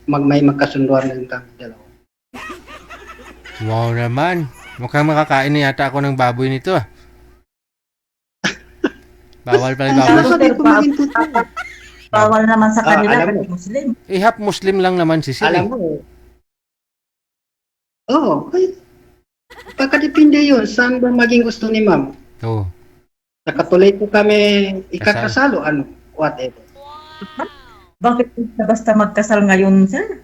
may magkasunduan lang kami dalawa. Wow naman. Mukhang makakain na yata ako ng baboy nito ah. Bawal pala yung baboy. Sabi ko maging totoo. Bawal naman sa kanila alam mo. kasi Muslim. Eh, half Muslim lang naman si sir. Alam mo, pagkadepende yun, saan ba maging gusto ni ma'am? Oh. Sa Katoliko kami ikakasalo, whatever. Bakit basta magkasal ngayon, sir?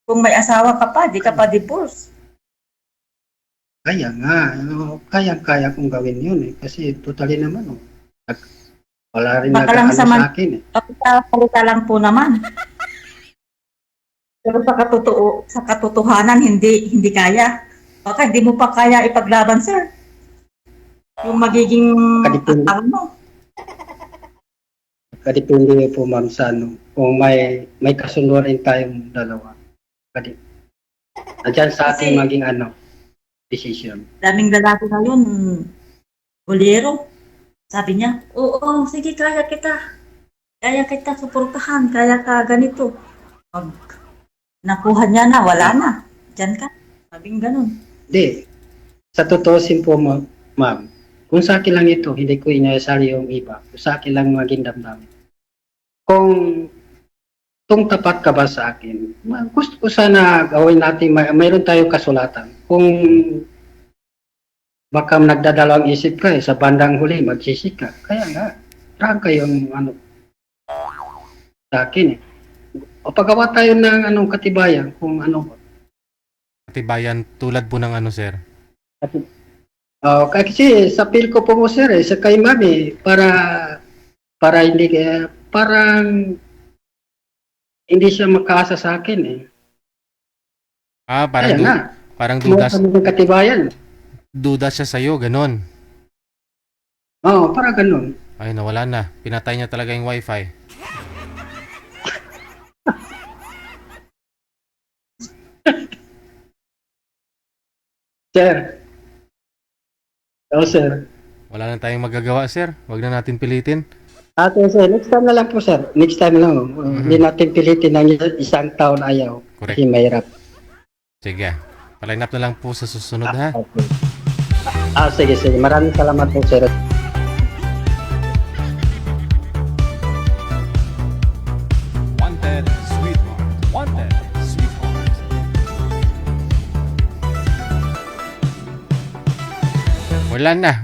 Kung may asawa ka pa, di ka pa divorce. Kaya nga, kaya kong gawin yun eh. Kasi totally naman, wala rin Baka lang nag-ano sa sa akin eh. Kapita lang po naman. Pero sa katotohanan, hindi kaya. Baka hindi mo pa kaya ipaglaban, sir. Yung magiging Kadipindi. asawa mo. Kadipindi po ma'am sa ano. Kung may kasunduan tayong dalawa. Andyan sa ating Kasi- maging ano, decision. Daming lalaki ngayon, bolero. Sabi niya, oo, sige, kaya kita. Kaya kita suportahan, kaya ka ganito. Pag nakuha niya na, wala na. Diyan ka. Sabing ganun. Hindi. Sa totoosin po ma'am, kung sa akin lang ito, hindi ko inasal yung iba. Kung sa akin lang maging damdamin. Kung tapat ka ba sa akin, gusto ko sana gawin natin, mayroon tayong kasulatan. Kung baka nagdadalawang isip ka sa bandang huli, magsisik ka. Kaya nga, parang kayong ano, sa akin eh. O paggawa tayo ng anong katibayan, kung ano. Katibayan tulad po ng ano, sir? Kasi sa feel ko po sir, sa kay mami, para hindi kaya, parang hindi siya makaasa sa akin eh. Parang, Kaya nga, parang kumuha kami ng katibayan. duda siya sa'yo, ganon. Oo, para ganun. Ay, nawala na. Pinatay niya talaga yung wifi. Sir. Oo, sir. Wala na tayong magagawa, sir. Huwag na natin pilitin. Sir, next time na lang po, sir. Next time lang. Hindi natin pilitin ng isang taon ayaw. Correct. Kasi mahirap. Sige. Paline up na lang po sa susunod, ha? Okay. Sige. Maraming salamat po, sir. Wanted, sweetheart. Wanted, sweetheart.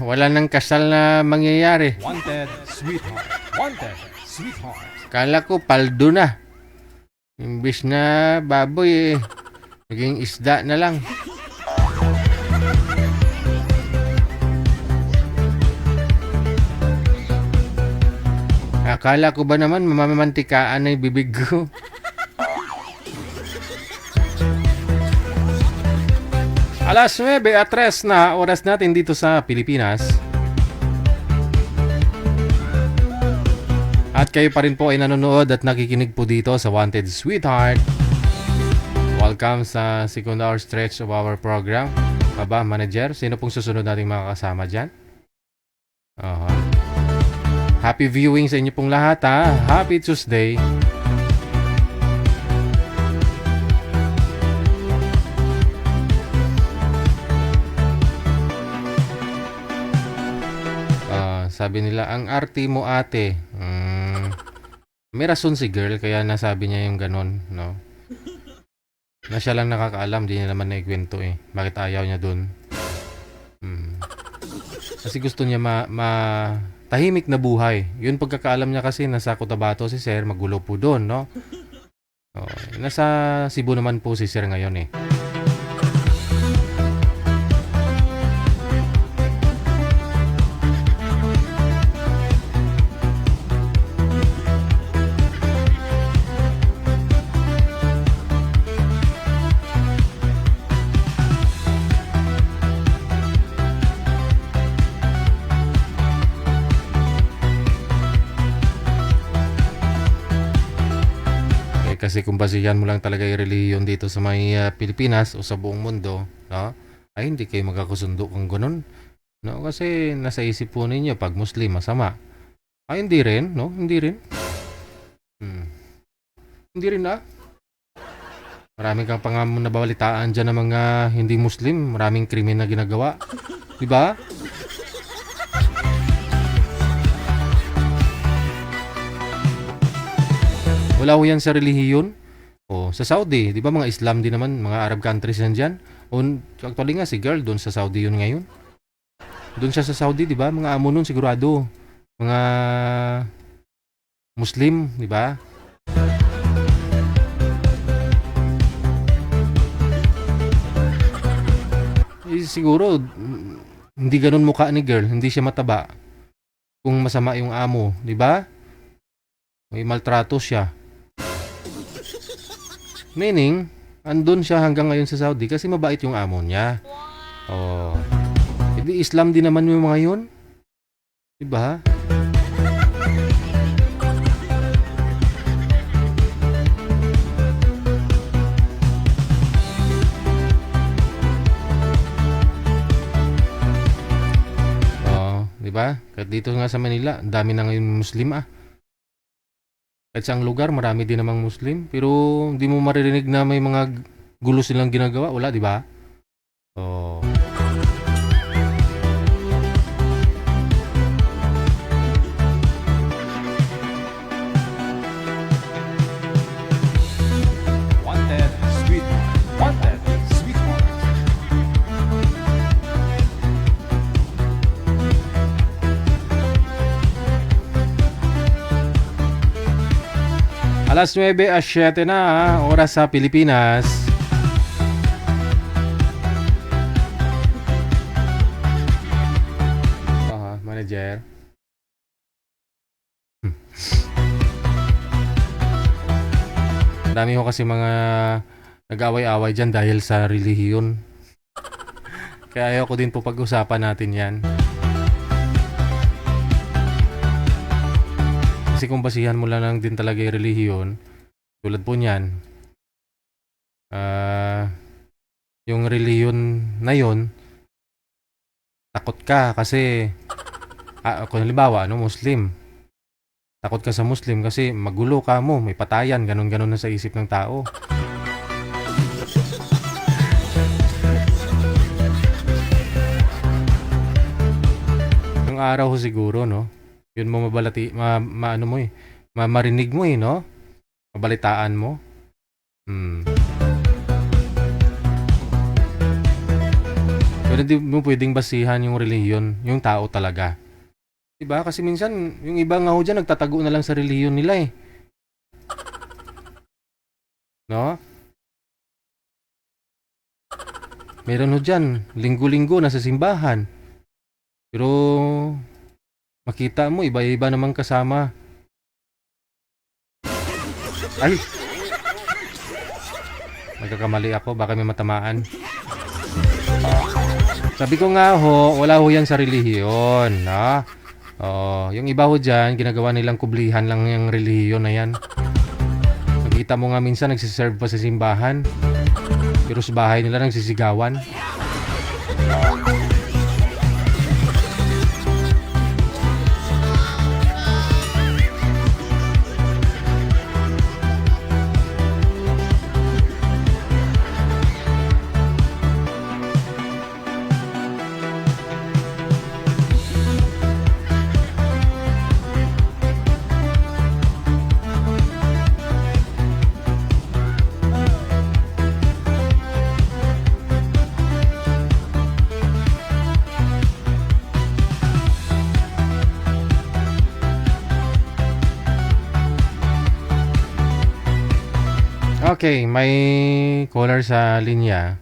Wala nang kasal na mangyayari. Wanted, sweetheart. Wanted, sweetheart. Kala ko paldo na. Imbis na baboy naging isda na lang. Akala ko ba naman mamamantikaan na yung bibig ko? Alas 9:03 na oras natin dito sa Pilipinas. At kayo pa rin po ay nanonood at nakikinig po dito sa Wanted Sweetheart. Welcome sa second hour stretch of our program. Aba, manager, sino pong susunod nating makakasama dyan? Happy viewing sa inyo pong lahat, ha? Happy Tuesday. Sabi nila, ang arte mo ate. May rason si girl, kaya nasabi niya yung ganon, no? Na siya lang nakakaalam, di niya naman naikwento eh. Bakit ayaw niya dun? Kasi gusto niya tahimik na buhay. Yun pagkakaalam niya kasi nasa Cotabato si Sir, magulo po doon, no? Nasa Cebu naman po si Sir ngayon eh. Kasi kung basihan mo lang talaga yung reliyon dito sa may Pilipinas o sa buong mundo, no? Ay hindi kayo magkakasundo kung ganun. No? Kasi nasa isip po ninyo pag Muslim masama. Ay hindi rin, no? Hindi rin. Hindi rin Maraming kang nababalitaan dyan ng mga hindi Muslim. Maraming krimen na ginagawa. Diba? Wala ho yan sa relihiyon. Sa Saudi, di ba mga Islam din naman, mga Arab countries yan dyan. Actually nga si girl, doon sa Saudi yun ngayon. Doon siya sa Saudi, di ba? Mga amo nun sigurado. Mga Muslim, di ba? Siguro, hindi ganun mukha ni girl, hindi siya mataba. Kung masama yung amo, di ba? May maltrato siya. Meaning, andun siya hanggang ngayon sa Saudi kasi mabait yung amo niya. Oh. Hindi Islam din naman yung mga yun. Diba? Oh, diba? Kahit dito nga sa Manila, ang dami na ngayon Muslim ah. Kahit sa lugar, marami din namang Muslim. Pero hindi mo maririnig na may mga gulo silang ginagawa. Wala, di ba? Oh. Wanted, sweet. Wanted, sweetheart. Alas 9:07 na, oras sa Pilipinas. Manager. Dami ko kasi mga nag-away-away dyan dahil sa relihiyon. Kaya ayoko din po pag-usapan natin yan. Kasi kung basihan mo lang din talaga yung relihiyon, tulad po niyan, yung relihiyon na yon, takot ka kasi, kung halimbawa, Muslim. Takot ka sa Muslim kasi magulo ka mo, may patayan, ganun-ganun na sa isip ng tao. Yung araw ho siguro, no? Yun mo mabalati, maano mo marinig mo no? Mabalitaan mo. Pero di mo pwedeng basihan yung relihiyon, yung tao talaga. Diba? Kasi minsan, yung iba nga ho dyan, nagtatago na lang sa relihiyon nila eh. No? Meron ho dyan, linggo-linggo nasa simbahan. Pero, makita mo, iba-iba namang kasama. Ay! Magkakamali ako, baka may matamaan. Sabi ko nga ho, wala ho yan sa relihiyon, no? Oh, yung iba ho dyan, ginagawa nilang kublihan lang yung relihiyon na yan. Nakita mo nga minsan nagsiserve pa sa simbahan. Pero sa bahay nila nagsisigawan. Okay, may caller sa linya.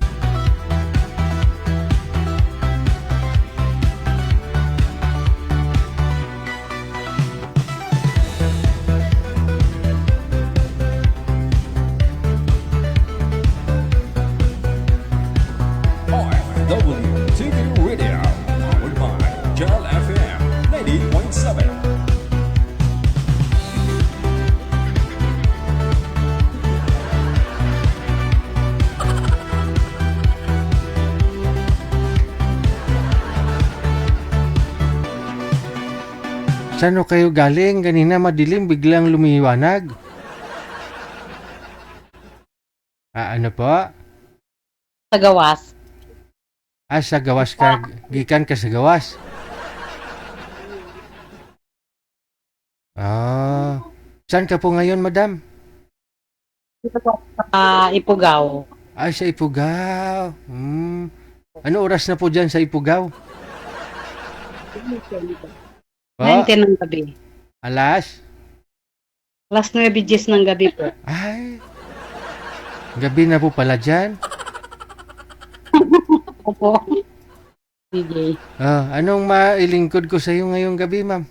WTV Radio, powered by Jal FM 90.7. Saan ho kayo galing? Kanina madilim, biglang lumiwanag. Ano po? Sa gawas. Sa gawas ka, gikan ka sa gawas. Saan ka po ngayon, madam? Dito po sa Ipugaw. Sa Ipugaw. Ano oras na po dyan sa Ipugaw? 9 ng gabi. Alas 9:10 ng gabi po. Ay, gabi na po pala dyan. Opo. DJ. Anong mailingkod ko sa iyo ngayong gabi, ma'am?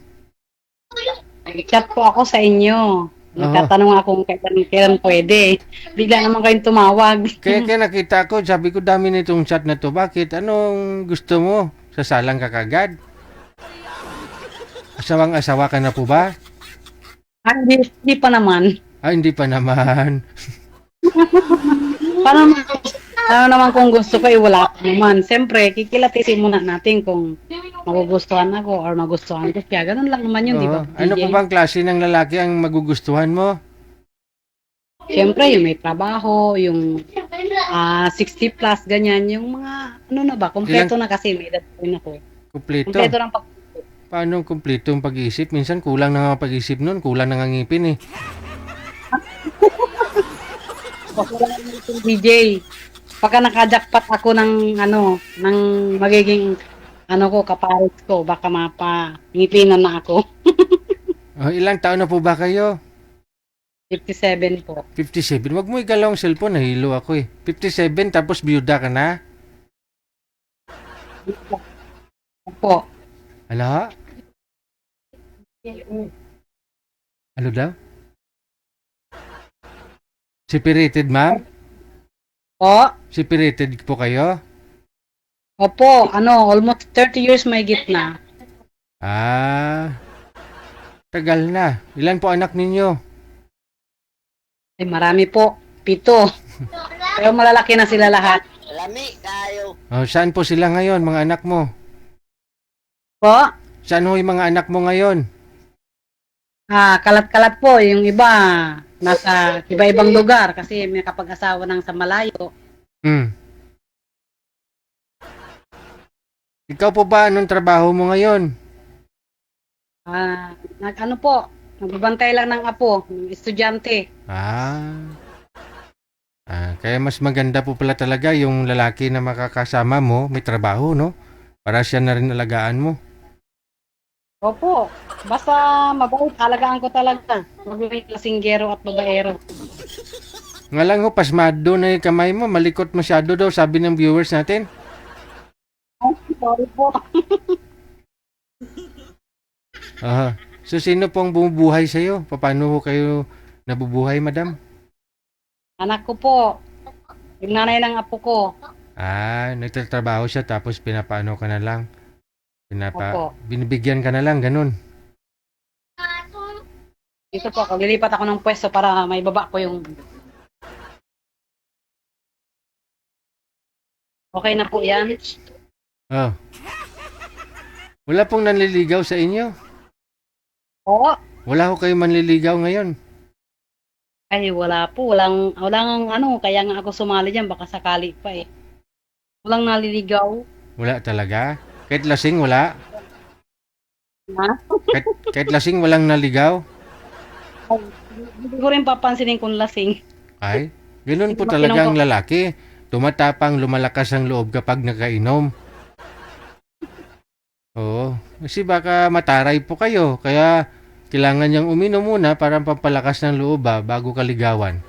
Nag-chat po ako sa inyo. Nagtatanong ako kung kailan pwede. Bigla naman kayong tumawag. Kaya nakita ko, sabi ko, dami nitong chat na to. Bakit? Anong gusto mo? Sasalang ka kagad? Asawang-asawa ka na po ba? Hindi pa naman. Hindi pa naman. Paano naman kung gusto ko, wala pa naman. Siyempre, kikilatisin muna natin kung magugustuhan ako or magustuhan ko. Kaya ganun lang naman yun, di ba? Oo. Ano pa bang klase ng lalaki ang magugustuhan mo? Siyempre, yung may trabaho, yung 60 plus, ganyan. Yung mga, ano na ba, kompleto na kasi may edad rin ako. Kumpleto. Kompleto ng pag... Paano kumpleto ang pag-iisip? Minsan kulang na nga pag-isip nun, kulang na nga ngipin eh. DJ, pagka nakajakpat ako ng ng magiging kapares ko, baka mapangipinan na ako. Ilang taon na po ba kayo? 57 po. 57. Wag mo igalaw ang cellphone, nahilo ako eh. 57 tapos byuda ka na? Po. Ano? Ano daw? Separated, ma'am? Po. Separated po kayo? Opo, almost 30 years may gitna. Tagal na. Ilan po anak ninyo? Ay, marami po. 7. Pero malalaki na sila lahat. Saan po sila ngayon, mga anak mo? Po. Saan ho yung mga anak mo ngayon? Kalat-kalat po. Yung iba, nasa iba-ibang lugar kasi may kapag-asawa ng sa malayo. Ikaw po ba, anong trabaho mo ngayon? Nagbabantay lang ng apo, ng estudyante. Kaya mas maganda po pala talaga yung lalaki na makakasama mo, may trabaho, no? Para siya na rin alagaan mo. Opo, basta mabait, alagaan ko talaga. Magiging lasinggero at babaero. Nga lang ho, pasmado na yung kamay mo, malikot masyado daw, sabi ng viewers natin. Sorry po. So, sino pong bumubuhay sa'yo? Paano ho kayo nabubuhay, madam? Anak ko po, yung nanay ng apo ko. Nagtatrabaho siya tapos pinapaano ka na lang. Opo. Binibigyan ka na lang, ganun. Dito po ako, lilipat ako ng pwesto para may baba ko yung... Okay na po yan. Wala pong nanliligaw sa inyo? Oo. Wala ho kayo manliligaw ngayon? Ay, wala po. Walang kaya nga ako sumali dyan, baka sakali pa eh. Walang naliligaw. Wala talaga? Kahit lasing, wala? Ha? Kahit lasing, walang naligaw? Hindi ko rin papansinin kung lasing. Ay, ganun po talaga ang lalaki. Tumatapang, lumalakas ang loob kapag nakainom. Oo, kasi baka mataray po kayo. Kaya kailangan niyang uminom muna para pampalakas ng loob bago kaligawan.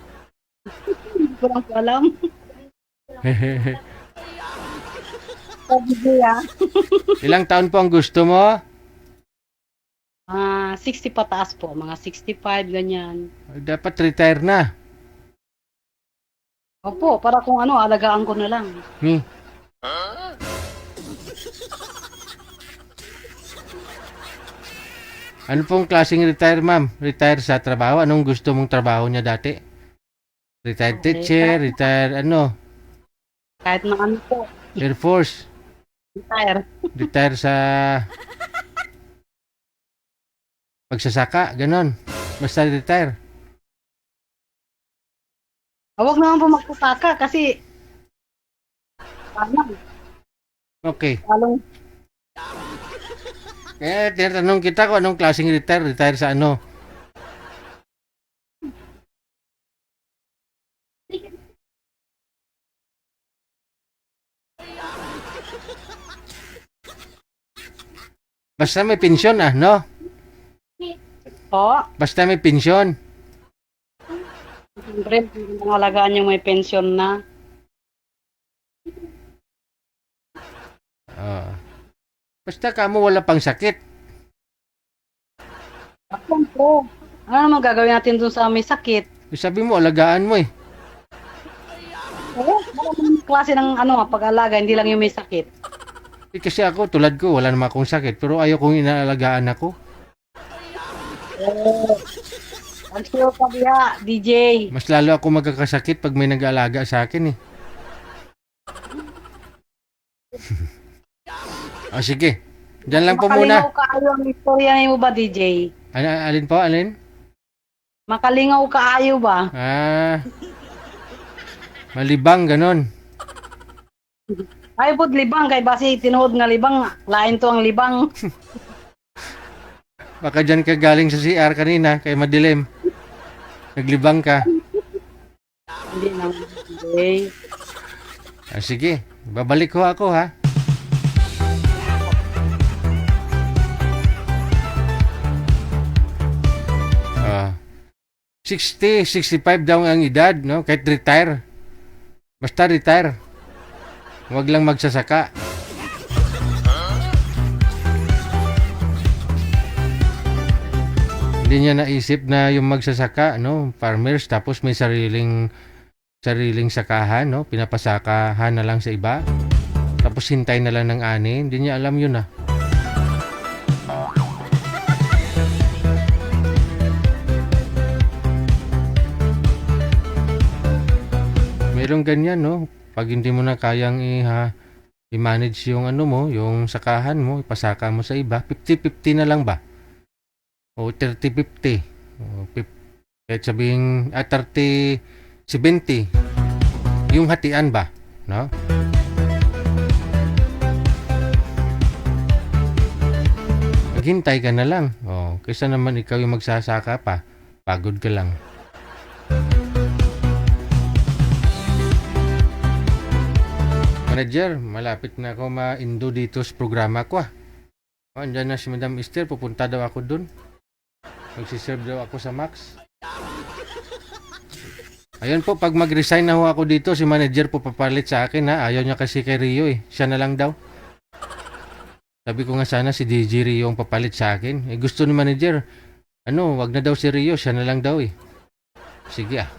Hindi ko lang po alam. Ilang taon po ang gusto mo? 60 pataas po. Mga 65, ganyan. Dapat retire na. Opo, para kung alagaan ko na lang. Ano pong klaseng retire, ma'am? Retire sa trabaho? Anong gusto mong trabaho niya dati? Retired teacher, retire Kahit na po. Air Force. Retire sa pagsasaka, ganon. Basta retire. Huwag naman po magpapaka kasi Okay. Talong. Kaya tinatanong kita kung anong klaseng retire. Retire sa ano? Basta may pensyon no? Po. Basta may pensyon. Siyempre, ang alagaan yung may pensyon na. Basta kamo wala pang sakit. Ako po. Ano naman gagawin natin dun sa may sakit? Sabi mo, alagaan mo eh. Oo, maraming klase ng pag-alaga, hindi lang yung may sakit. Kasi ako, tulad ko, wala naman akong sakit. Pero ayaw kong inaalagaan ako. Ang sure ka biya, DJ. Mas lalo ako magkakasakit pag may nag-aalaga sa akin eh. O sige. Diyan lang po Makalingaw muna. ka ayo ang istorya mo ba, DJ? Alin po? Alin? Makalingaw ka ayo ba? Malibang, ganon. Ay pod libang kay basi tinuod nga libang, lain to ang libang. Baka dyan ka galing sa CR kanina, kay madilim. Naglibang ka. Hindi naman, DJ. Sige, babalik ko ako ha. Ah, 60, 65 daw ang edad, no? Kahit retire. Basta retire. Huwag lang magsasaka. Hindi niya naisip na yung magsasaka, no? Farmers, tapos may sariling sakahan, no? Pinapasakahan na lang sa iba. Tapos hintay na lang ng ani. Hindi niya alam yun ah. Merong ganyan, no? Pag hindi mo na kayang i-manage yung mo, yung sakahan mo, ipasaka mo sa iba, 50-50 na lang ba? O 30-50. Kahit sabihing 30-70. Yung hatian ba? No? Maghintay ka na lang. Kaysa naman ikaw yung magsasaka pa. Pagod ka lang. Manager, malapit na ako ma-indo dito sa programa ko ah. Andyan na si Madam Esther, pupunta daw ako dun. Magsiserve daw ako sa Max. Ayun po, pag mag-resign na ho ako dito, si manager po papalit sa akin ha. Ayaw niya kasi kay Rio eh. Siya na lang daw. Sabi ko nga sana si DJ Rio ang papalit sa akin. Gusto ni manager, wag na daw si Rio, siya na lang daw eh. Sige ah.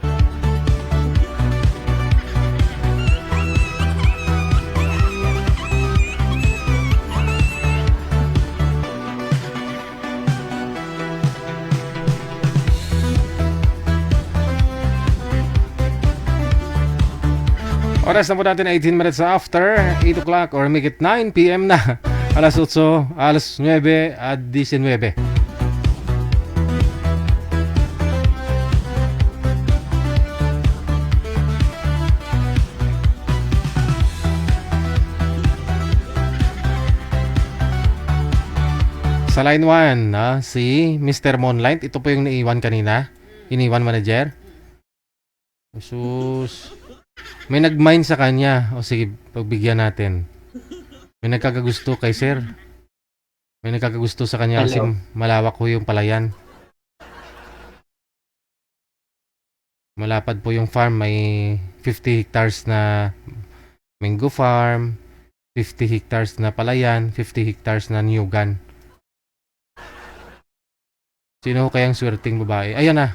Oras na po natin 18 minutes after 8 o'clock or make it 9 p.m. na. Alas 8, alas 9 at 19. Sa line 1, si Mr. Moonlight. Ito po yung naiwan kanina. Iniwan manager. Jesus. May nag-mine sa kanya. O sige, pagbigyan natin. May nagkakagusto kay sir. May nagkakagusto sa kanya kasi malawak po yung palayan. Malapad po yung farm. May 50 hectares na mango farm, 50 hectares na palayan, 50 hectares na nyugan. Sino kayang swerteng babae? Ayan na.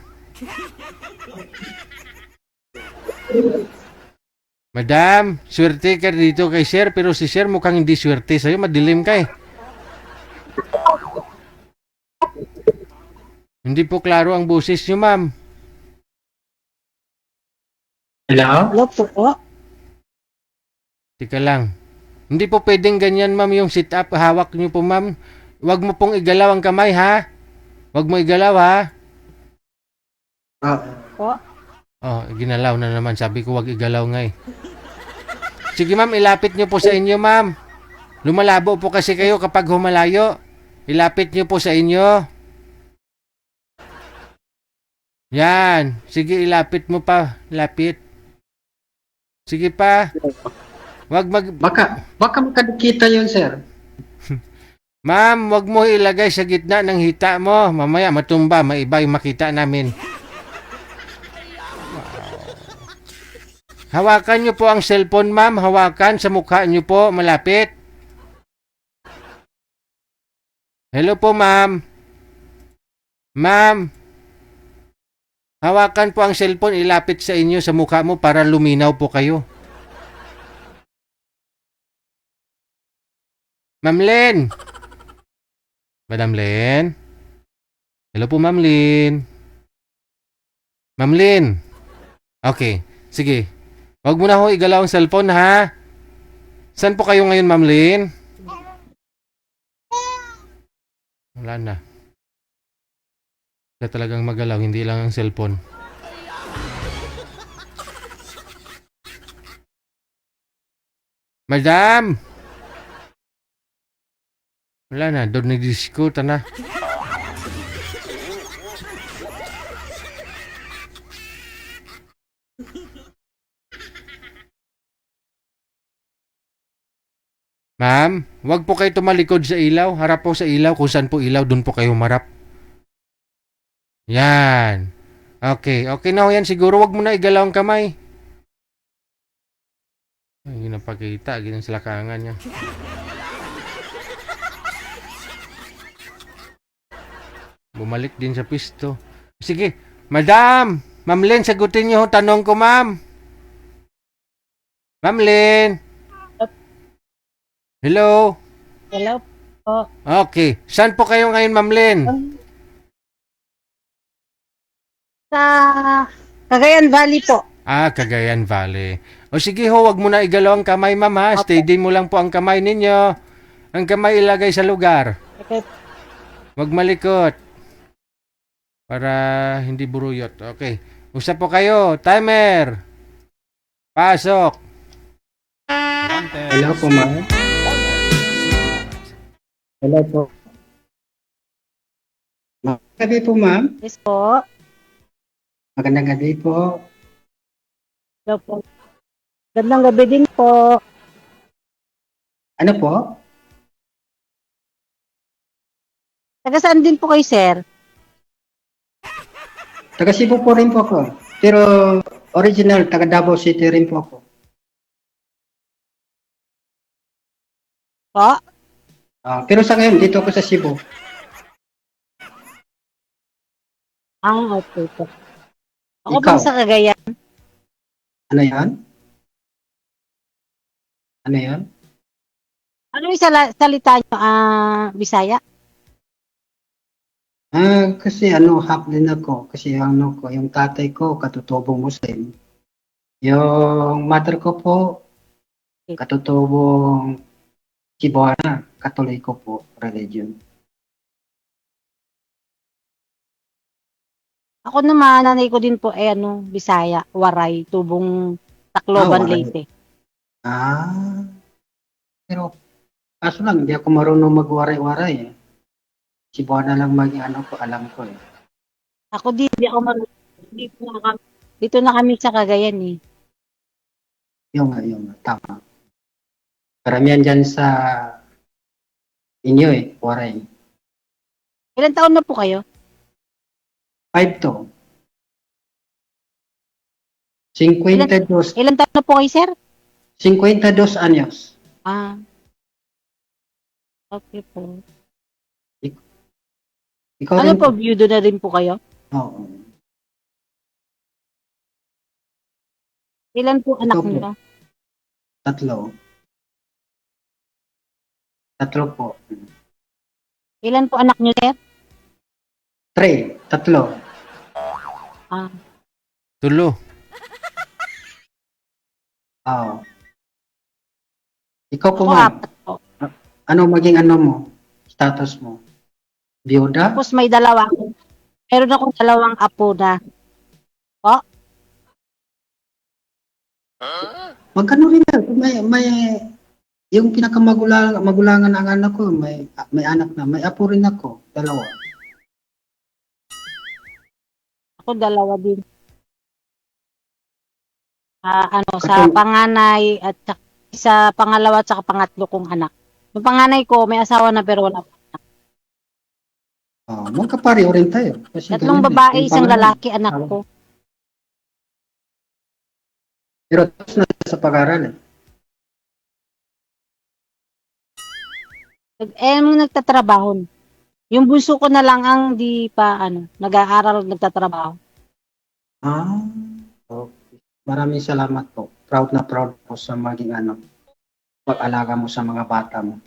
Madam, swerte ka dito kay sir, pero si sir mukhang hindi swerte sa'yo, madilim ka eh. Hindi po klaro ang boses niyo, ma'am. Hello? Hello po. Tika lang. Hindi po pwedeng ganyan, ma'am, yung sit-up. Hawak niyo po, ma'am. Huwag mo pong igalaw ang kamay, ha? Huwag mo igalaw, ha? Po. Ginalaw na naman. Sabi ko, huwag igalaw nga eh. Sige, ma'am, ilapit niyo po sa inyo, ma'am. Lumalabo po kasi kayo kapag humalayo. Ilapit niyo po sa inyo. Yan. Sige, ilapit mo pa. Lapit. Sige pa. Baka makadikita yun, sir. Ma'am, wag mo ilagay sa gitna ng hita mo. Mamaya matumba, maiba yung makita namin. Hawakan niyo po ang cellphone, ma'am. Hawakan sa mukha niyo po, malapit. Hello po, ma'am. Ma'am. Hawakan po ang cellphone, ilapit sa inyo sa mukha mo para luminaw po kayo. Ma'am Len! Madam Len? Hello po, Ma'am Len. Ma'am Len. Okay, sige. Huwag mo na ho igalaw ang cellphone, ha? Saan po kayo ngayon, Ma'am Len? Wala na. Wala talagang magalaw, hindi lang ang cellphone. Madam! Wala na, doon nag-disco, na. Ma'am, wag po kayo tumalikod sa ilaw. Harap po sa ilaw. Kung saan po ilaw, doon po kayo marap. Yan. Okay. Okay na ho yan. Siguro wag mo na igalaw ang kamay. Ay, ginapakita. Ginang silakangan niya. Bumalik din sa pisto. Sige. Madam! Ma'am Len, sagutin niyo ho tanong ko, ma'am. Ma'am Len! Hello? Hello po. Okay. Saan po kayo ngayon, Ma'am Len? Sa Cagayan Valley po. Cagayan Valley. O sige ho, wag mo na igalaw ang kamay, ma'am, ha? Steady mo lang po ang kamay ninyo. Ang kamay ilagay sa lugar. Okay. Wag malikot. Para hindi buruyot. Okay. Usap po kayo. Timer. Pasok. Hello po, ma'am. Hello po. Magandang gabi po, ma'am. Yes po. Magandang gabi po. Hello po. Gandang gabi din po. Ano po? Taga saan din po kayo, sir? Taga Cebu po rin po ako. Pero original, taga Davao City rin po ako. Po? Pero sa ngayon, dito ako sa Cebu. Okay po. Ako Ikaw? po sa Cagayan. Ano yan? Ano yan? Ano yung salita nyo? Bisaya? Kasi half din ako. Kasi yung tatay ko, katutubong Muslim. Yung mother ko po, katutubong Cebuana, Katoliko po, religion. Ako naman, nanay ko din po, Bisaya, Waray, Tubong, Tacloban, Waray. Leyte. Pero, kaso lang, hindi ako marunong magwaray-waray eh. Cebuana lang alam ko eh. Ako din, hindi ako dito na kami sa Cagayan eh. Yung tama. Karamihan dyan sa inyo eh, waray. Ilan taon na po kayo? 5 to. 52, Ilan taon na po kayo, sir? 52 anyos. Okay po. Ikaw Ano rin po, byudo na rin po kayo? Oo. Ilan po anak Ito po. niyo? 3 po. Ilan po anak niyo, sir? 3. Tulo. Oo. Ikaw po, Ako, ma'am. 4 po. Ano maging mo? Status mo? Biyuda? Tapos may meron akong 2 apo na. Magkano rin na? May yung pinakamagulangan ng anak ko, may anak na. May apo rin ako. 2. Ako 2 din. Sa Katulad- panganay at sa pangalawa at sa pangatlo kong anak. Yung panganay ko, may asawa na pero wala. Magkapareho rin tayo. Kasi 3 ganun eh. babae, Yung 1 pangalan- lalaki, anak ko. Pero tapos na sa pag-aaral eh. Nagtatrabaho. Yung bunso ko na lang ang di pa, nag-aaral, nagtatrabaho. Ah, okay. Maraming salamat po. Proud na proud po sa maging pag-alaga mo sa mga bata mo.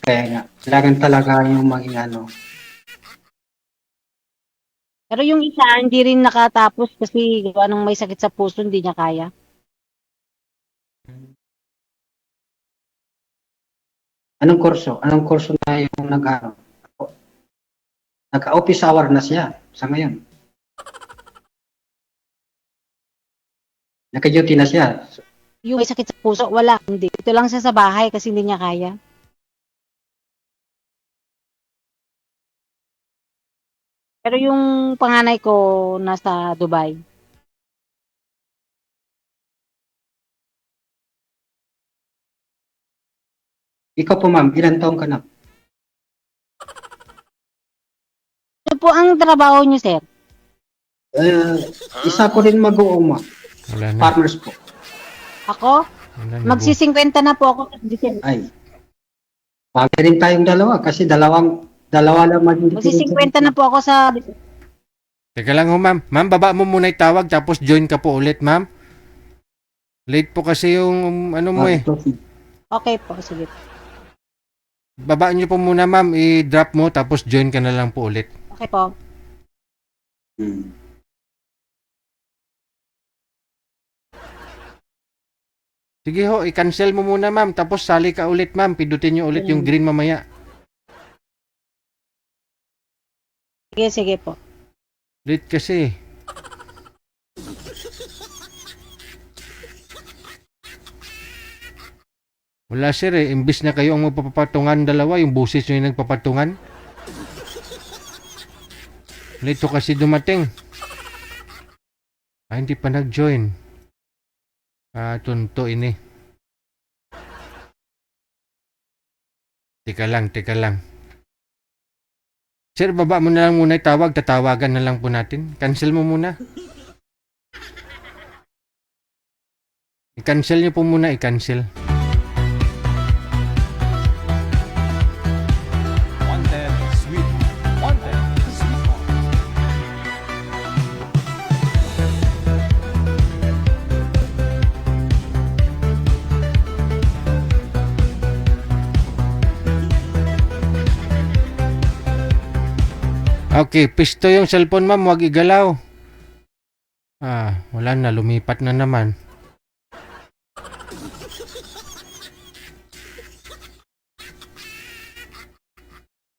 Kaya nga, kailangan talaga yung maging Pero yung isa, hindi rin nakatapos kasi gawa ng may sakit sa puso, hindi niya kaya. Anong kurso? Anong kurso na yung nag-office hour na siya sa ngayon? Naka-duty na siya. Yung may sakit sa puso, wala. Hindi. Ito lang siya sa bahay kasi hindi niya kaya. Pero yung panganay ko nasa Dubai. Ikaw po ma'am, ilan taong ka na? Ano po ang trabaho niyo, sir? Isa ko rin mag-uuma. Wala na. Farmers po. Ako? Wala na. Magsi-50 na po ako. Ay. Bagay rin tayong dalawa kasi dalawa lang maging Magsi-50 na po ako sa... Teka lang ho, ma'am. Ma'am, baba mo muna yung tawag tapos join ka po ulit, ma'am. Late po kasi yung ano mo eh. Okay po, sige. Baba niyo po muna, ma'am. I-drop mo tapos join ka na lang po ulit. Okay po. Sige ho, i-cancel mo muna, ma'am. Tapos sali ka ulit, ma'am. Pindutin niyo ulit yung green mamaya. Sige, sige po. Late kasi. Wala sir eh. Imbis na kayo ang magpapatungan dalawa, yung busis nyo yung nagpapatungan. Late kasi dumating. Hindi pa nag-join. Tunto ini. Teka lang. Sir, baba mo na lang muna yung tawag. Tatawagan na lang po natin. Cancel mo muna. I-cancel nyo po muna, i-cancel. Wanted Sweetheart. Wanted Sweetheart. Okay, pisto yung cellphone ma'am, huwag igalaw. Wala na, lumipat na naman.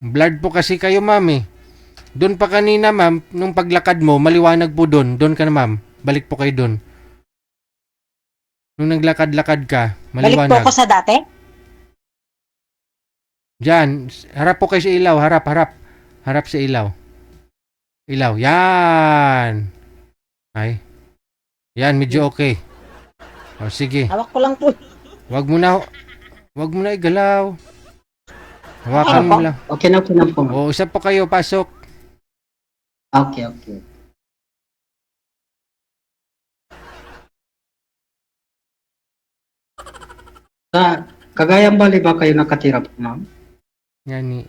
Blurred po kasi kayo ma'am eh. Doon pa kanina ma'am, nung paglakad mo, maliwanag po doon. Doon ka na ma'am, balik po kayo doon. Nung naglakad-lakad ka, Balik po maliwanag. ako sa dati? Diyan, harap po kayo sa ilaw, harap. Harap sa ilaw. Ilaw, yan. Ay. Yan, medyo okay. O, sige. Hawak ko lang po. Wag mo na igalaw. Hawakan mo lang. Okay na po ma'am. O, isa po kayo, pasok. Okay. Sa Cagayan Valley ba kayo nakatira po ma'am? Yan ni.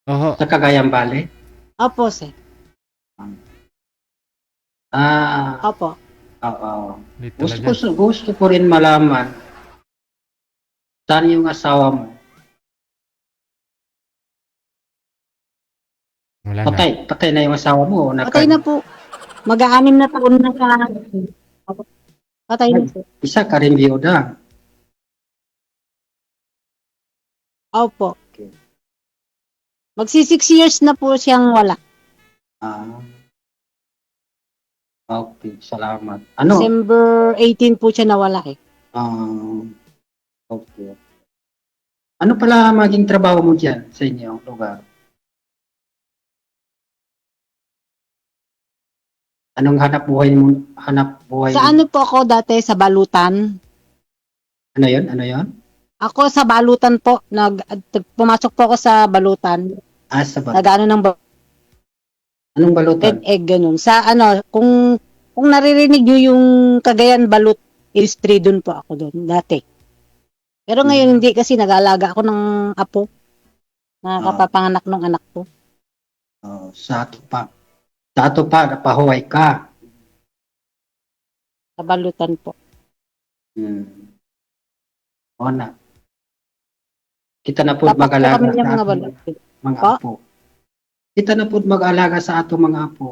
Oho. Sa Cagayan Valley? Opo, sir. Opo. Oo. Dito Gusto ko rin malaman saan yung asawa mo? Wala na. Patay na yung asawa mo? Patay na po. Mag-aanim na taon na sa... Patay na po. Isa ka rin biyuda. Opo. Okay. Magsi 6 years na po siyang wala. Okay, salamat. Ano? December 18 po siya nawala eh. Okay. Ano pala maging trabaho mo dyan sa inyong lugar? Anong hanap buhay mo? Sa ano po ako dati sa balutan? Ano yun? Ako sa balutan po. Pumasok po ako sa balutan. Sa Nag-ano ng Anong balutan? red egg, ganun. Sa ano, kung naririnig nyo yung Cagayan Balut Industry, dun po ako dun, dati. Pero ngayon hindi kasi nag-aalaga ako ng apo. Nakapapanganak ng anak ko. Sa Sa ato pa, napahuway ka. Sa balutan po. O na. Kita na po Dapat po mag-alaga kami ng sa mga ato balutan. mga Pa? apo. Kita na po mag-alaga sa ato mga apo.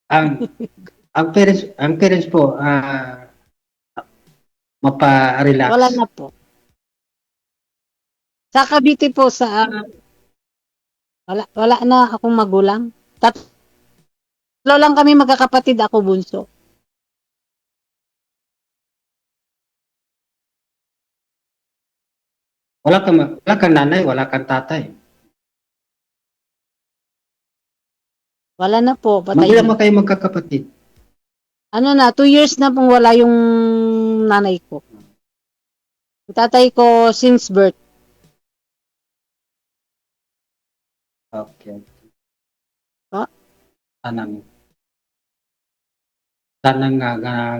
Ang parents po mapa-relax. Wala na po. Sa Cavite po wala na akong magulang. Tatlo lang kami magkakapatid, ako bunso. Wala kang nanay, wala kang tatay. Wala na po, patay Mag-ilan na. mo kayo magkakapatid? Ano na, 2 years na pong wala yung nanay ko. Yung tatay ko since birth. Okay. Pa? Sanang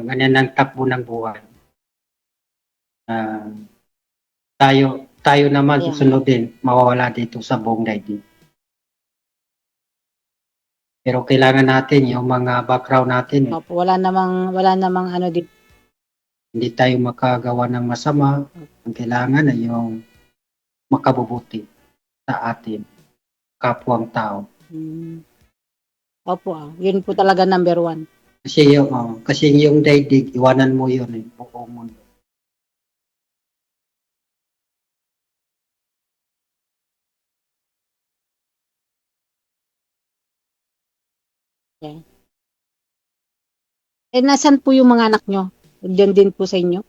ganyan ang takbo ng buhay. Tayo naman Yeah. susunod din, mawawala dito sa buong daigdig. Pero kailangan natin yung mga background natin. Opo, wala namang ano dito. Hindi tayo makagawa ng masama. Ang kailangan ay yung makabubuti sa atin, kapwang tao. Opo, yun po talaga number 1. Kasi yung daigdig, iwanan mo yun buong mundo. Nasan po yung mga anak nyo? Diyan din po sa inyo?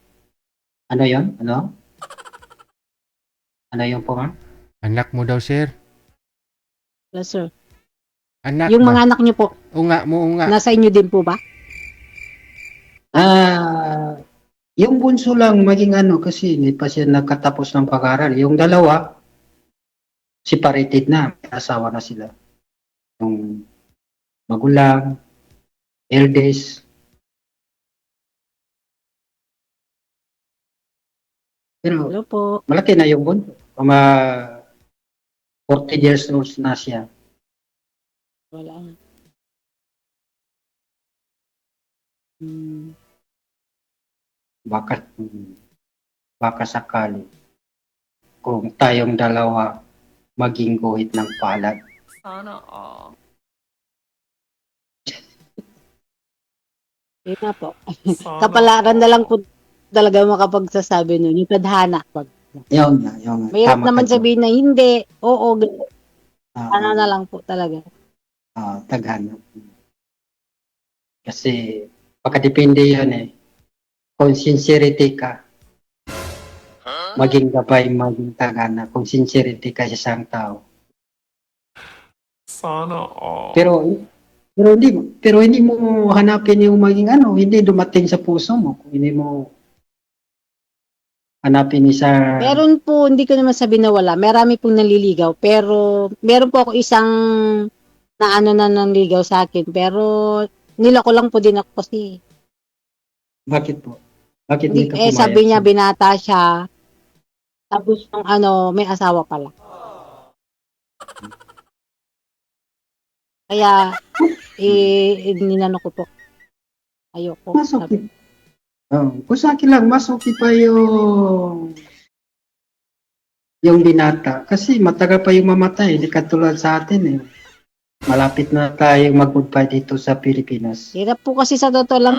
Ano yun? Ano? Ano yun po, ma'am? Anak mo daw, sir. Yes, sir. Anak Yung ba? mga anak nyo po, Unga mo, unga. nasa inyo din po ba? Yung bunso lang maging kasi hindi pa siya nagkatapos ng pag-aaral. Yung dalawa, separated na. May asawa na sila. Yung magulang, eldest. Pero Hello po. malaki na yung bunso. 40 years old na siya. Wala. Baka sakali kung tayong dalawa maging guhit ng palad. Sana all. Yun na po. Kapalaran na lang po talaga makapagsasabi nun. Yung tadhana. Yun na, yung Mahirap naman ka doon. sabihin na hindi. Oo, ano Ah, na lang po talaga. Taghanap. Kasi pagkadepende yun Kung sincerity ka, maging gabay, maging tagana. Kung sincerity ka sa isang tao. Sana all. Pero hindi mo hanapin yung maging hindi dumating sa puso mo. Kung hindi mo hanapin isa. Meron po, hindi ko naman sabi na wala. Marami pong naliligaw. Pero, meron po ako isang na nanligaw sa akin. Pero, nilako lang po din ako kasi. Bakit po? Bakit Hindi, hindi ka pumayag? sabi niya, binata siya. Tapos, may asawa pala. Kaya, ninano ko po. Ayoko. Mas okay. Kung sa akin lang, mas okay pa yung binata. Kasi matagal pa yung mamatay. Hindi katulad sa atin Malapit na tayo mag-goodbye dito sa Pilipinas. Hirap po kasi sa totoo lang.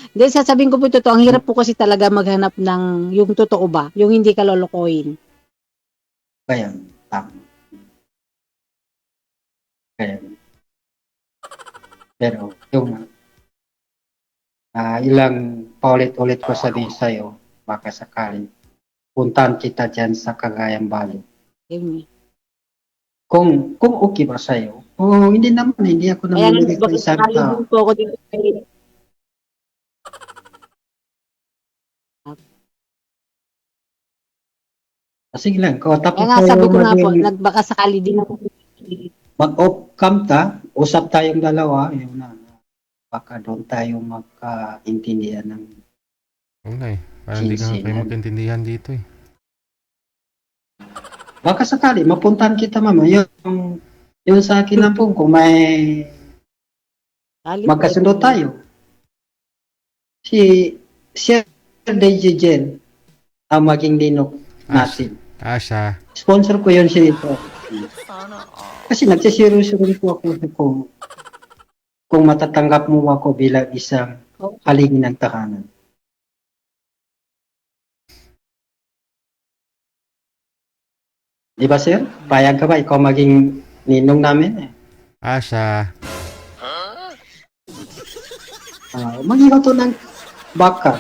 Hindi, sasabihin ko po totoo. Ang hirap po kasi talaga maghanap ng yung totoo ba? Yung hindi ka lolokohin. Kaya, tama. Kaya. Pero, yung ilang paulit-ulit ko sabihin sa'yo, baka sakali, puntahan kita dyan sa Cagayan Valley. Yun. Kung okay ba sa'yo, hindi naman, hindi ako Kaya namimili sa isang tao. din po ako dito. Sige lang, tapos Kaya nga sabi ko nga po, maging- nagbaka sakali din ako. mag-off-cam usap tayong dalawa, yun na. Baka doon tayo magkaintindihan ng Parang hindi ka Sinsin. kayo magkaintindihan dito eh. Baka sakali, mapuntahan kita mama. Yung sa akin na po, kung may Kali magkasundo po, tayo. Si Sir Dejigen ang maging ninok natin. Siya. Sponsor ko yun siya ito. Kasi nagsisiro-siro po ako kung matatanggap mo ako bilang isang haligi ng tahanan. Di ba, sir? Payag ka ba? Ikaw maging ninong namin eh. Siya. Mag-ihaw to ng baka.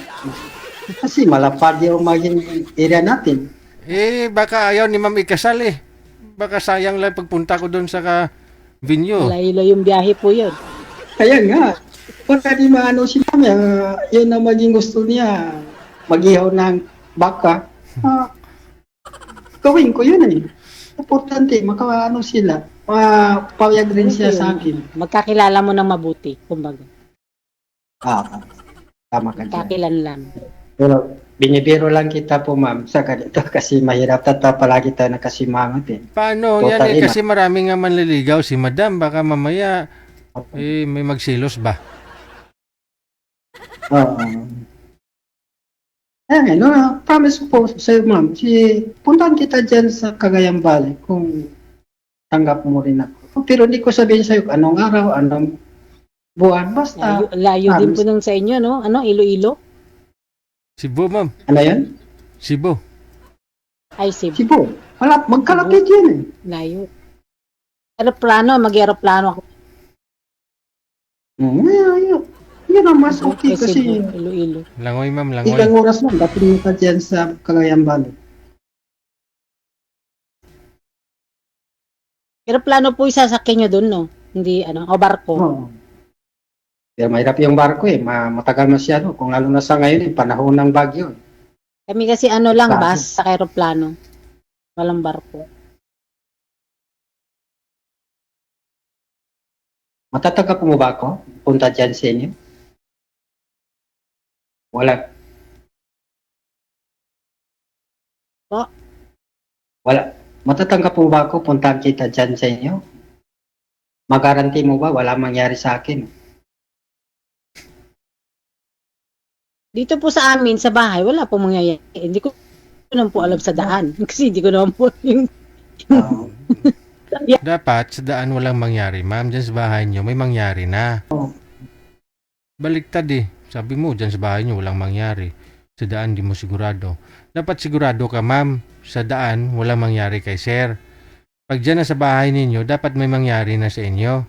Kasi malapad yung maging area natin. Baka ayaw ni ma'am ikasal eh. Baka sayang lang pagpunta ko doon sa venue. Layo yung biyahe po yun. Kaya nga, baka di maano si mami, yun na maging gusto niya, mag-ihaw ng baka. Gawin ko yun eh. Importante, makaano sila. Payag rin siya sa akin. Magkakilala mo ng mabuti, kumbaga. Tama ka dyan. Kakilanlan. Pero binibiro lang kita po ma'am sa ganito kasi mahirap palagi tayo nakasimangot eh. Paano? Yan Totally, kasi marami nga manliligaw si madam. Baka mamaya may magsilos ba? Oo. Promise ko po sa'yo ma'am, puntahan kita dyan sa Cagayan Valley kung tanggap mo rin ako. Pero hindi ko sabihin sa'yo anong araw, anong buwan, basta. Layo din po nung sa inyo, no? Ano, Iloilo? Cebu, ma'am. Ano yan? Cebu. Ay, Cebu. Cebu. Wala, magkalapit yan eh. Layo. Aeroplano, mag-aeroplano ako. Yun ang mas okay Cebu, kasi Iloilo. Langoy, ma'am. Langoy. ilang oras lang, dating ka dyan sa Cagayan Valley. Aeroplano po isasakyan nyo doon, no? Hindi, o barko. Oo. Pero mahirap yung barko eh, matagal masyado. Kung lalo na sa ngayon eh, panahon ng bagyo. Kami kasi lang, Bakit? bus sa aeroplano. Walang barko. Matatanggap mo ba ako? Punta dyan sa inyo? Wala. Po? Wala. Matatanggap mo ba ako? Puntahan kita dyan sa inyo? Magaranti mo ba? Wala mangyari sa akin. Dito po sa amin, sa bahay, wala po mangyayari. Hindi ko naman po alam sa daan. Kasi hindi ko naman po yung... Dapat sa daan walang mangyari. Ma'am, dyan sa bahay nyo may mangyari na. Baliktad eh. Sabi mo, dyan sa bahay nyo walang mangyari. Sa daan di mo sigurado. Dapat sigurado ka, ma'am. Sa daan walang mangyari kay sir. Pag dyan na sa bahay ninyo, dapat may mangyari na sa inyo.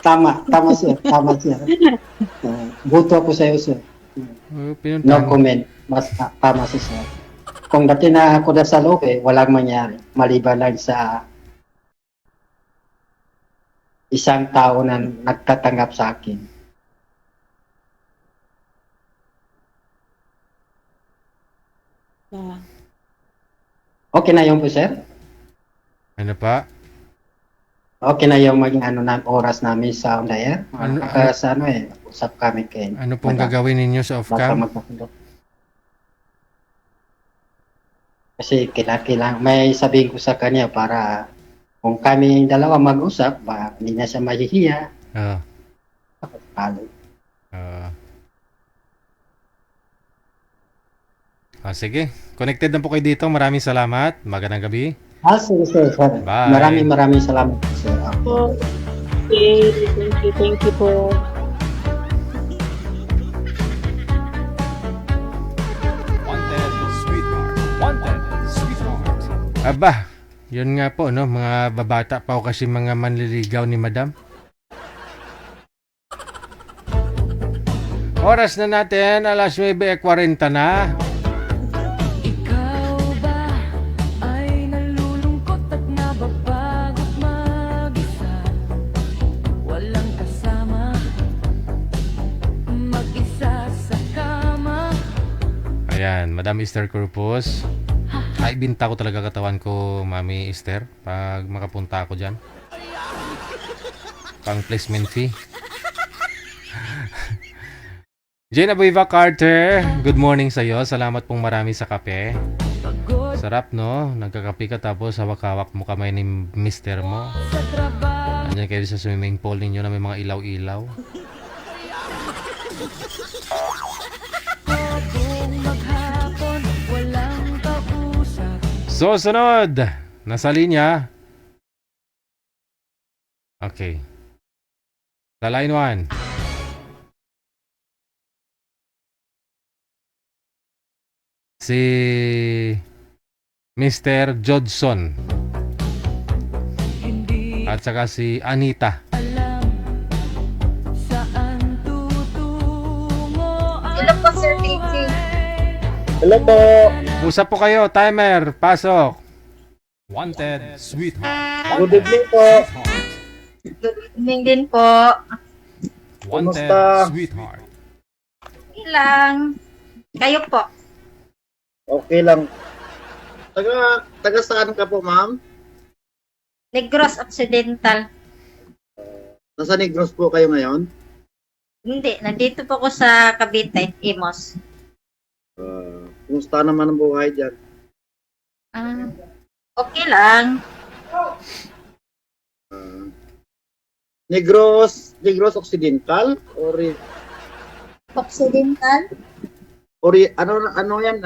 Tama sir. Buto ako sa'yo sir. No Pinuntahan. comment. Mas tama si sir. Kung dati na ako na sa loob eh, walang mangyari. Maliban lang sa isang tao na nagtatanggap sa akin. Okay na yun po sir? Ano pa? Okay na yung maging oras namin sa on the air? Sa usap kami kay Ano pong Madam. gagawin ninyo sa Basta off-cam? magkakundok. Kasi kailangan may sabihin ko sa kanya para kung kami dalawa mag-usap, hindi na siya mahihiya. Oo. Palo. Sige. Connected na po kayo dito. Maraming salamat. Magandang gabi. Sige, sir. Bye. Maraming salamat, sir. Okay, thank you po. Wanted Sweetheart. Wanted Sweetheart. Aba, yun nga po, no? Mga babata pa o kasi mga manliligaw ni madam. Oras na natin, alas 9:40 na. Ikaw ba ay nalulungkot at nababagot mag-isa? Walang kasama, mag-isa sa kama. Ayan, Madam Esther Corpus. Ay, binta ko talaga katawan ko, Mami Esther, pag makapunta ako dyan. Pang placement fee. Jane Abueva Carter, good morning sa'yo. Salamat pong marami sa kape. Pagod Sarap, no? Nagkakape ka tapos hawak-hawak mo kamay ni mister mo. sa trabaho. Andiyan kayo sa swimming pool ninyo na may mga ilaw-ilaw. Buong maghapon, walang kausap. So, sunod. Nasa linya. Okay. Sa line 1. Si Mr. Jodson. Hindi At saka si Anita. alam saan tutungo ang Hello po, Sir DJ. buhay. Hello po. Usap po kayo. Timer. Pasok. Wanted Sweetheart. Good evening po. Good evening din po. Wanted Kumusta? Sweetheart. Ilang. Kayo po. Okay lang. Taga saan ka po, ma'am? Negros Occidental. Nasa Negros po kayo ngayon? Hindi, nandito po ako sa Cavite, Imos. Kumusta naman ang buhay dyan? Okay lang. Negros Occidental? Occidental? Ano yan?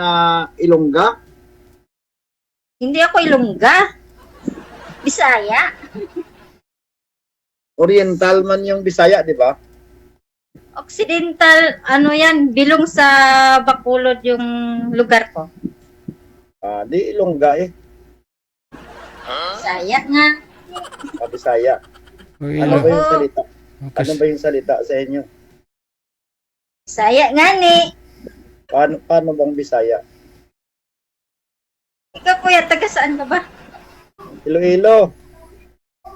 Ilongga? Hindi ako Ilongga. Bisaya. Oriental man yung Bisaya, di ba? Occidental, ano yan, bilong sa Bacolod yung lugar ko. Di Ilongga eh. Bisaya nga. Bisaya. Uy, Ano ba yung Oo. salita? Ano ba yung salita sa inyo? Bisaya nga ni. Paano bang Bisaya? Ikaw kuya, taga saan ka ba? Iloilo.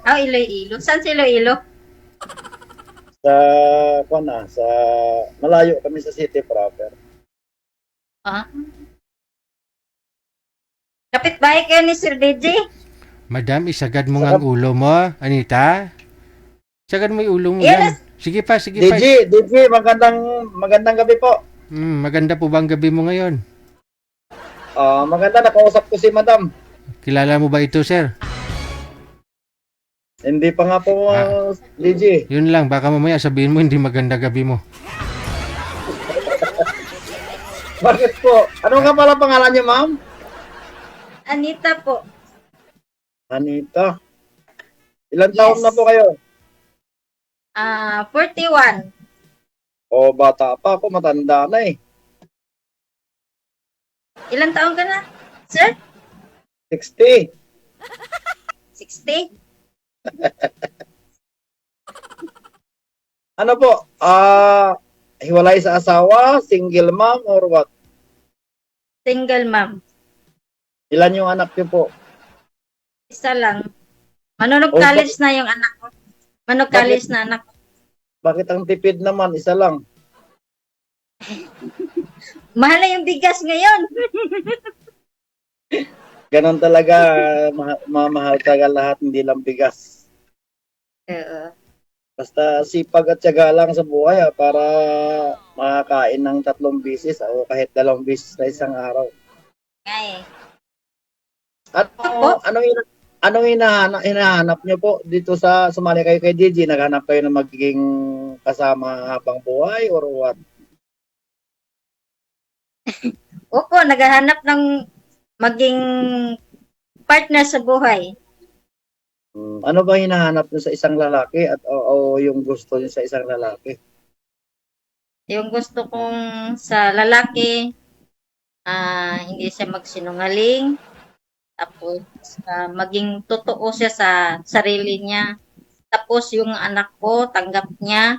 Iloilo. Saan si Iloilo? Sa malayo kami sa city proper. Kapit-bahay kayo ni Sir DJ? Madam, isagad mo nga ang ulo mo, Anita. Isagad mo yung ulo mo yan. Yes. Sige pa. DJ, magandang gabi po. Maganda po ba ang gabi mo ngayon? Maganda, nakausap ko si Madam. Kilala mo ba ito, sir? Hindi pa nga po, DJ. Yun lang, baka mamaya sabihin mo hindi maganda gabi mo. Bakit po? Ano nga pala pangalan niyo, ma'am? Anita po. Anita. Ilan taon na po kayo? 41. Bata pa ako, matanda na eh. Ilang taon ka na, sir? 60. 60? Ano po? Hiwalay sa asawa, single mom, or what? Single mom. Ilan yung anak niyo po? Isa lang. Manonog Oh, college na yung anak ko. Manonog college na anak ko. Bakit ang tipid naman? Isa lang. Mahal na yung bigas ngayon. Ganon talaga, mamahal talaga lahat, hindi lang bigas. Basta sipag at tiyaga lang sa buhay para makakain ng 3 bisis o kahit 2 bisis sa isang araw. Ngay. Anong hinahanap nyo po dito sa sumali kayo kay Gigi? Naghanap kayo ng magiging kasama habang buhay or what? Opo, naghahanap ng maging partner sa buhay. Ano ba hinahanap nyo sa isang lalaki at o yung gusto nyo sa isang lalaki? Yung gusto kong sa lalaki, hindi siya magsinungaling. Tapos, maging totoo siya sa sarili niya. Tapos, yung anak ko, tanggap niya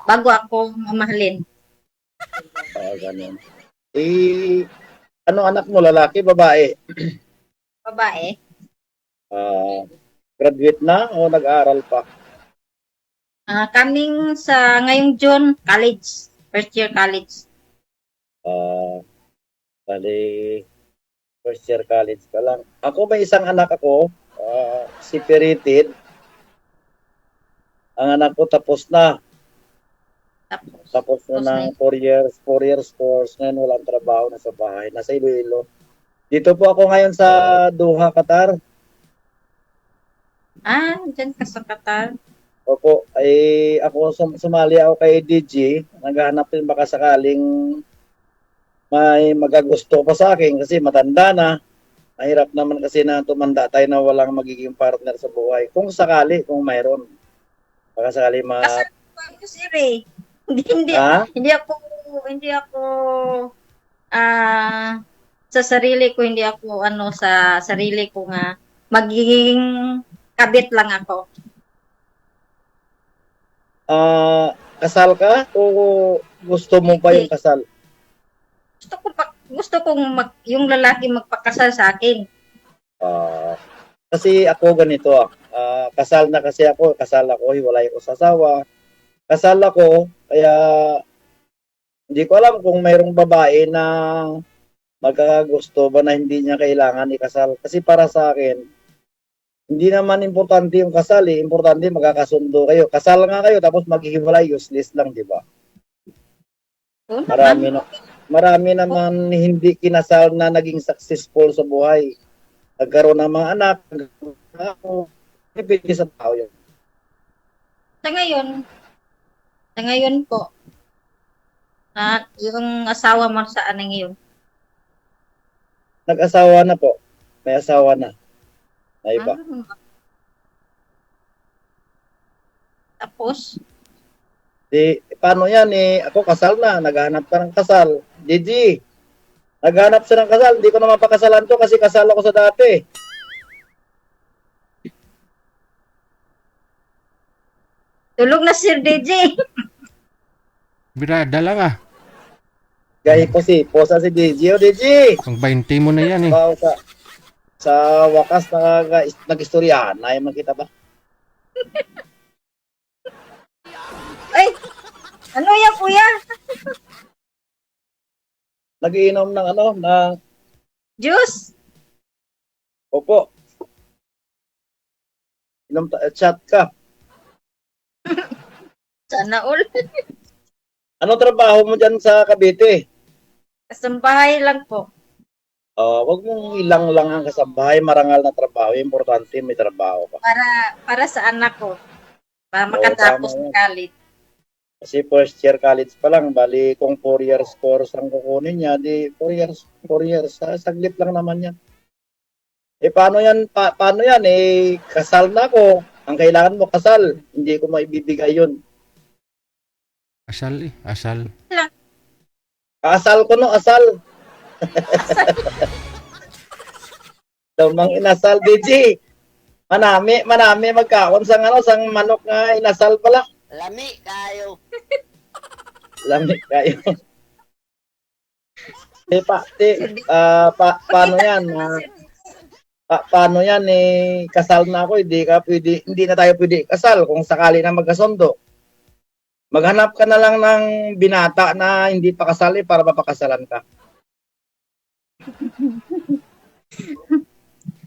bago ako mamahalin. Ganun. Ano anak mo, lalaki, babae? Babae. Graduate na o nag-aaral pa? Coming sa ngayong June, college. First year college. Bali, first year college pa lang. Ako may isang anak ako, separated. Ang anak ko tapos na. Tapos na ng 4 years course, ngayon walang trabaho, nasa bahay, nasa Iloilo. Dito po ako ngayon sa Doha, Qatar. Dyan ka sa Qatar. Opo, ay ako sumali ako kay DG, naghahanap din baka sakaling may magagusto pa sa akin kasi matanda na. Mahirap naman kasi na tumanda tayo na walang magiging partner sa buhay. Kung sakali, kung mayroon. Baka sakali Kasi ako sir eh. Hindi, Ha? hindi ako sa sarili ko, hindi ako sa sarili ko nga magiging kabit lang ako. Kasal ka o gusto mo pa yung kasal? Gusto kong yung lalaki magpakasal sa akin. Kasi ako ganito, kasal na kasi ako, hiwalay ko sa asawa. Kasal ako, kaya hindi ko alam kung mayroong babae na magkakagusto ba na hindi niya kailangan ikasal. Kasi para sa akin, hindi naman importante yung kasal eh. Importante magkakasundo kayo. Kasal nga kayo tapos maghihiwalay, useless lang, di ba? Marami naman hindi kinasal na naging successful sa buhay. Nagkaroon ng mga anak, depende sa tao yun. Sa ngayon po, yung asawa mo saan na ngayon? Nag-asawa na po. May asawa na. Na iba. Tapos? Paano yan eh? Ako kasal na. Naghahanap ka ng kasal. Gigi. Naghahanap siya ng kasal. Hindi ko naman pakasalan to kasi kasal ako sa dati. Tulog na Sir DJ. Birada lang ah. Gaya ko posa si Gigi. O Gigi! Pang 20 mo na yan eh. Wow, sa wakas nag-istoryahan. Ayaw makita ba? Ay! Ano yan, kuya? Nagiinom ng Juice? Opo. Chat ka. Sana all. Ano trabaho mo dyan sa Cavite? Kasambahay lang po. Wag mong ilang lang ang kasambahay, marangal na trabaho. Importante may trabaho ka. Para sa anak ko. Para makatapos ng college. Kasi first year college pa lang, bali kung 4 years course ang kukunin niya, di 4 years, saglit lang naman yan. Paano yan, paano yan, kasal na ako, ang kailangan mo kasal, hindi ko maibibigay yun. Asal eh, asal. Asal ko no, asal. Damang inasal, DJ. Manami magkaon sang sang manok nga inasal pala. Lami kayo. Lami kayo. Paano yan? Paano yan kasal na ako, hindi na tayo pwede kasal kung sakali na magkasundo. Maghanap ka na lang ng binata na hindi pa kasal para mapakasalan ka.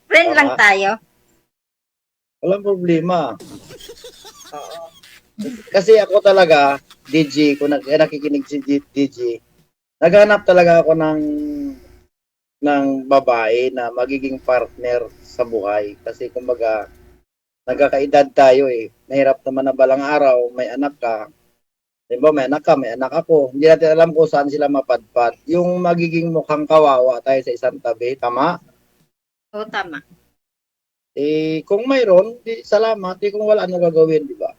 Friend lang tayo. Walang problema. Kasi ako talaga, DJ, kung nakikinig si DJ, naghanap talaga ako ng babae na magiging partner sa buhay. Kasi kumbaga, nagkakaedad tayo eh. Mahirap naman na balang araw, may anak ka. Diba, may anak ka, may anak ako. Hindi natin alam kung saan sila mapadpad. Yung magiging mukhang kawawa tayo sa isang tabi, tama? Oo, tama. Kung mayroon, salamat. Kung wala, ano gagawin, di ba?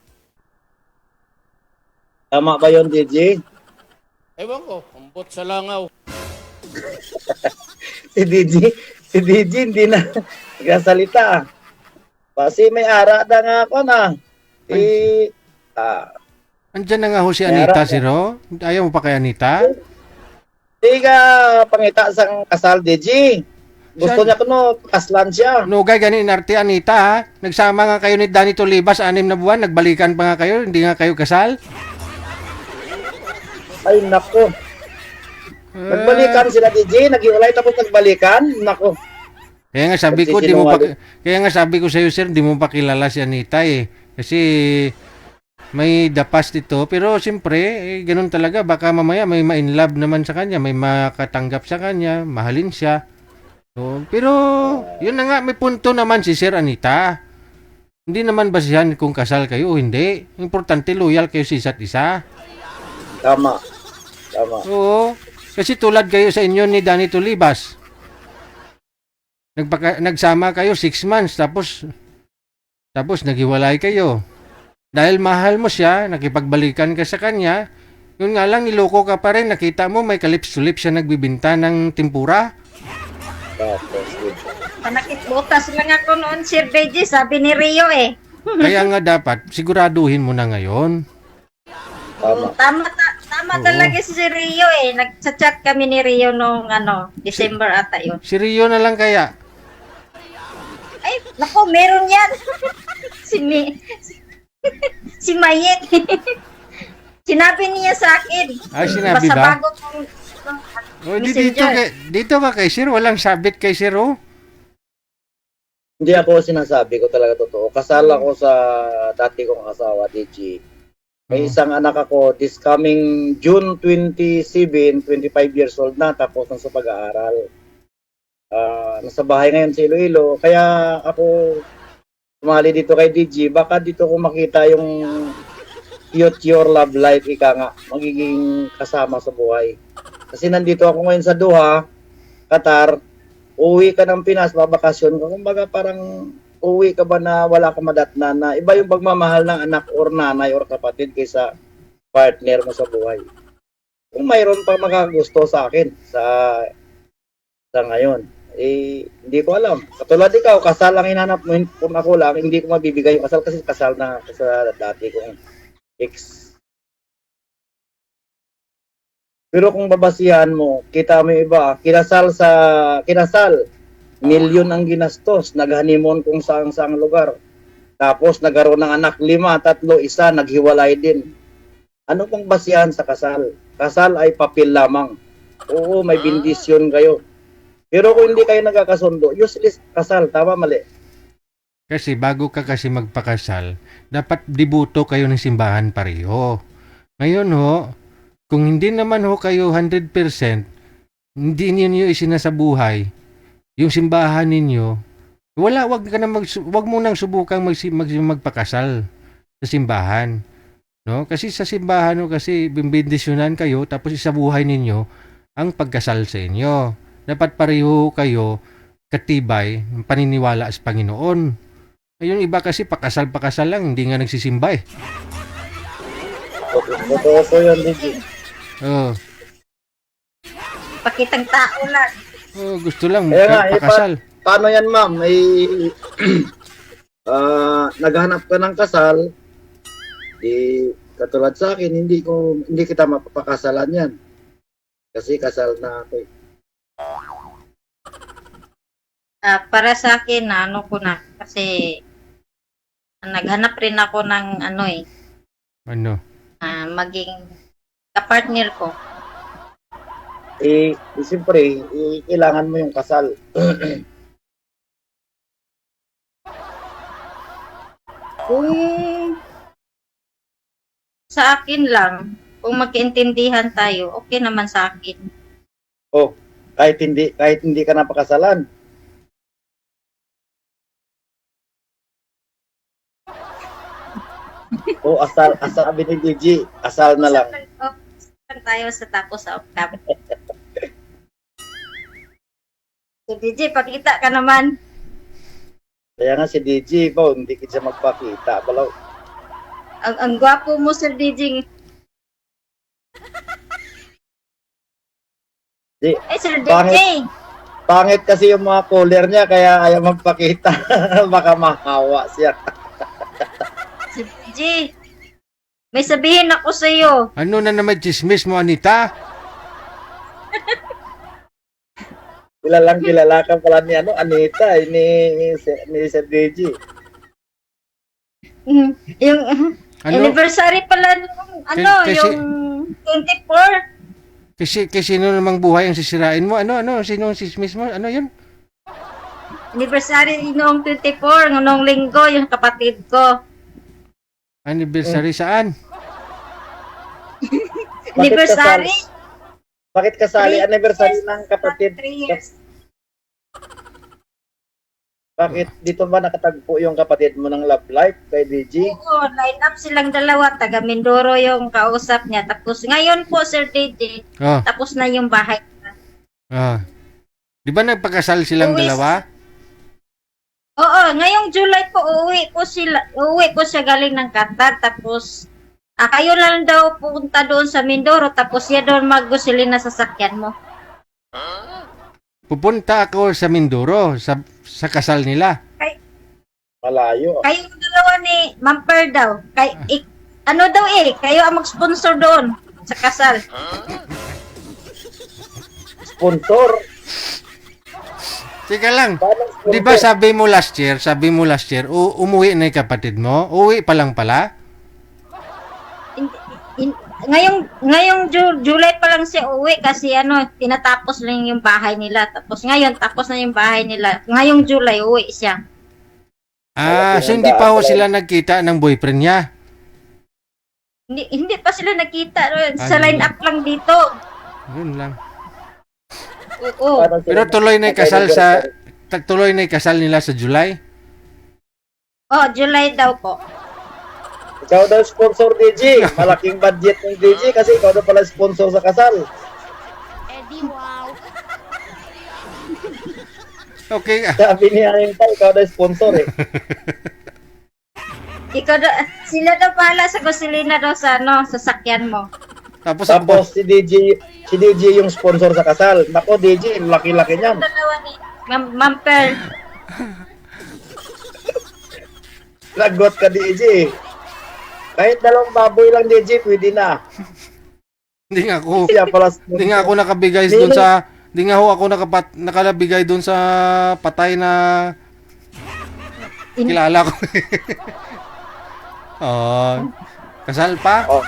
Tama ba yun, DJ? Ewan ko, umbot sa langaw. si DJ hindi na nagsasalita. Kasi may ara na nga ako na. Andyan na nga ho si Anita, Siro. Ayaw mo pa kay Anita? Di ka pangita sang kasal, DJ. Gusto niya ko no, kaslan siya. Nugay gani inarte Anita ha. Nagsama nga kayo ni Danny Tolibas 6 na buwan, nagbalikan pa nga kayo, hindi nga kayo kasal. Ay nako. Nagbalikan sila DJ, naghiwalay tapos nagbalikan. Nako. Kaya nga sabi ko sa iyo sir, di mo pa kilala si Anita eh. Kasi may the past ito. Pero siyempre, ganun talaga. Baka mamaya may ma-in love naman sa kanya, may makatanggap sa kanya, mahalin siya. So, pero, yun na nga, may punto naman si Sir Anita. Hindi naman basihan kung kasal kayo o hindi. Importante, loyal kayo sa isa't isa. Tama. Tama. Oo. Kasi tulad kayo sa inyo ni Danny Tulibas. Nagsama kayo 6 months, tapos naghiwalay kayo. Dahil mahal mo siya, nakipagbalikan ka sa kanya, yun nga lang, niloko ka pa rin. Nakita mo, may kalips-tulip siya nagbibinta ng tempura. Tapos, good. Panakitbutas lang ako noon, Sir Beji, sabi ni Rio eh. Kaya nga dapat, siguraduhin mo na ngayon. Tama. Tama Oo. talaga si Rio eh. Nagchat-chat kami ni Rio nung December ata yun. Si Rio na lang kaya. Ay, naku, meron yan. si Mayet. Sinabi niya sa akin. Ay, sinabi Basta ba? bago kong O, dito ka kay Sir, walang sabit kay Sir, oh. Hindi ako sinasabi ko talaga totoo. Kasal ako sa dati kong asawa, DG. May isang anak ako, this coming June 27, 25 years old na, tapos na sa pag-aaral. Nasa bahay ngayon sa Iloilo. Kaya ako sumali dito kay DG, baka dito ko makita yung cute your love life, ika nga, magiging kasama sa buhay. Kasi nandito ako ngayon sa Doha, Qatar, uwi ka ng Pinas, babakasyon ka. Kumbaga parang uwi ka ba na wala ka madatnan na iba yung pagmamahal ng anak or nanay or kapatid kaysa partner mo sa buhay. Kung mayroon pa makagusto sa akin sa ngayon, hindi ko alam. Katulad ikaw, kasal lang hinanap mo. Kung ako lang, hindi ko mabibigay yung kasal kasi kasal na sa dati kong ex. Pero kung babasihan mo, kita mo yung iba, kinasal, milyon ang ginastos, nag-honeymoon kung saan-saang lugar. Tapos nagkaroon ng anak 5, 3, 1, naghiwalay din. Ano pang basihan sa kasal? Kasal ay papel lamang. Oo, may bendisyon kayo. Pero kung hindi kayo nagkakasundo, useless kasal, tama mali. Kasi bago ka kasi magpakasal, dapat dibuto kayo ng simbahan pareho. Ngayon ho, kung hindi naman ho kayo 100%, hindi niyo isinasabuhay yung simbahan ninyo, wag mo nang subukang magpakasal sa simbahan. No? Kasi sa simbahan ho, kasi bimbindisyonan kayo, tapos isabuhay ninyo ang pagkasal sa inyo. Dapat pareho kayo katibay ng paniniwala sa Panginoon. Yung iba kasi pakasal lang, hindi nga nagsisimba eh. Totoo po yun, DG. Oh. pakitang tao lang. Oh, gusto lang Kaya nga, pakasal. Paano yan, ma'am? Naghanap ka ng kasal, katulad sa akin, hindi kita mapapakasalan yan. Kasi kasal na ako eh. Para sa akin, ano ko na, kasi naghanap rin ako ng maging kapartner ko. Siyempre, kailangan mo yung kasal. Kung sa akin lang, kung magkaintindihan tayo, okay naman sa akin. Oh, kahit hindi ka napakasalan. Oh, asal sabi ni DG, asal na lang. Usap tayo sa tapos sa octave. So, DJ, pakita ka naman. Kaya nga si DG po, hindi kita magpakita. Balaw. Ang gwapo mo, Sir DJ. Sir DJ. Pangit kasi yung mga caller niya, kaya ayaw magpakita. Baka mahawa siya. Sir DJ, may sabihin ako sa iyo. Ano na naman chismis mo, Anita? Kilala ka pala ni Anita, ni Sir DJ. Yung anniversary pala nung yung 24. Kasi sino namang buhay ang sisirain mo? Sino ang chismis mo? Ano yun? Anniversary noong 24, noong linggo, yung kapatid ko. Anniversary saan? Anniversary. Bakit kasali anniversary ng kapatid? 3 years. Bakit dito ba nakatagpo yung kapatid mo ng love life kay DJ? Oo, line up silang dalawa. Taga Mindoro yung kausap niya. Tapos ngayon po, Sir DJ, Oh, tapos na yung bahay. Di ba nagpakasal silang Uwi. dalawa? Oo, ngayong July po, uuwi po siya galing ng Qatar. Tapos, kayo lang daw pupunta doon sa Mindoro. Tapos yan doon mag-gusilin na sasakyan mo. Pupunta ako sa Mindoro sa kasal nila. Malayo. Kayong dalawa ni Mamper daw. Ano daw kayo ang mag-sponsor doon sa kasal. Sponsor. Teka lang. Paano sponsor? Di ba sabi mo last year, umuwi na yung kapatid mo? Uwi pa lang pala? Ngayong July pa lang siya uwi kasi tinatapos lang yung bahay nila. Tapos ngayon, tapos na yung bahay nila. Ngayong July, uwi siya. So hindi pa ho sila nagkita ng boyfriend niya? Hindi pa sila nakita. Sa Ano? line up lang dito. Yun lang. Oo. Paano sila Pero tuloy na yung kasal nag-anniversary? tuloy na yung kasal nila sa July? Oh, July daw po. Ikaw daw sponsor DJ. Malaking budget ng DJ kasi ikaw daw pala sponsor sa kasal. Eddie, wow. Okay. Sabi niya yung ikaw daw sponsor eh. Sila daw pala sa gasolina daw sa sasakyan mo. Tapos Tapos si DJ yung sponsor sa kasal. Nako DJ, laki-laki niyan. Dalawa ni Mamper. Lagot ka DJ. Kahit dalawang baboy lang DJ, pwede na. hindi nga ako Siya pala sponsor. hindi nga ako nakabigay doon sa hindi nga ho ako nakalabigay doon sa patay na kilala ko. Kasal pa? Oh,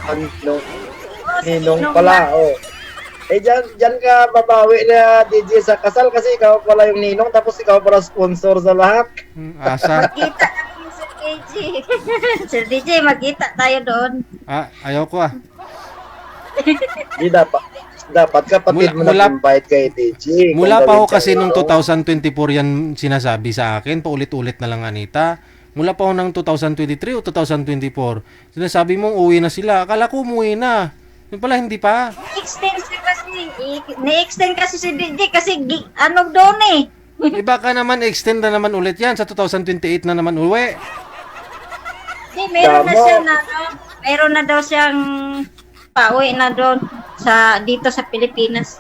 ninong pala, oh. Dyan ka babawi na DJ sa kasal kasi ikaw pala yung ninong tapos ikaw pala sponsor sa lahat. Asa? Magkita kami sa KG. Sir DJ, magkita tayo doon. Ayaw ko ah. Di dapat kapatid mo Mula- nag-invite kay DJ. Mula Kung pa ho gawin kasi siya, nung no? 2024 yan sinasabi sa akin, paulit-ulit na lang Anita. Mula pa ho ng 2023 o 2024, sinasabi mong uwi na sila. Akala ko umuwi na. Yung pala hindi pa. Ni-extend kasi si DJ kasi doon eh. Baka naman extend na naman ulit yan sa 2028 na naman uwi. Meron na Tama. siya meron na daw siyang pauwi na doon dito sa Pilipinas.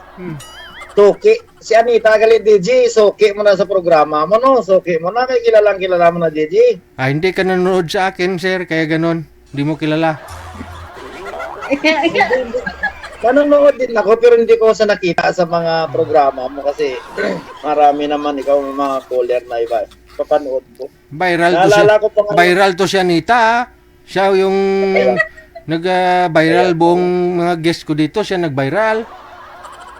Suki. Si Anita galit DJ, suki mo na sa programa mo, no? Suki mo na, kay kilala mo na DJ. Hindi ka nanonood sa akin, sir, kaya ganon. Hindi mo kilala. Nanonood din ako pero hindi ko sa nakita sa mga programa mo kasi marami naman ikaw may mga caller na iba. Papanood ko. Naalala ko pa nga- Viral to si Anita, ah. Siya yung nag-viral buong mga guest ko dito, siya nag-viral.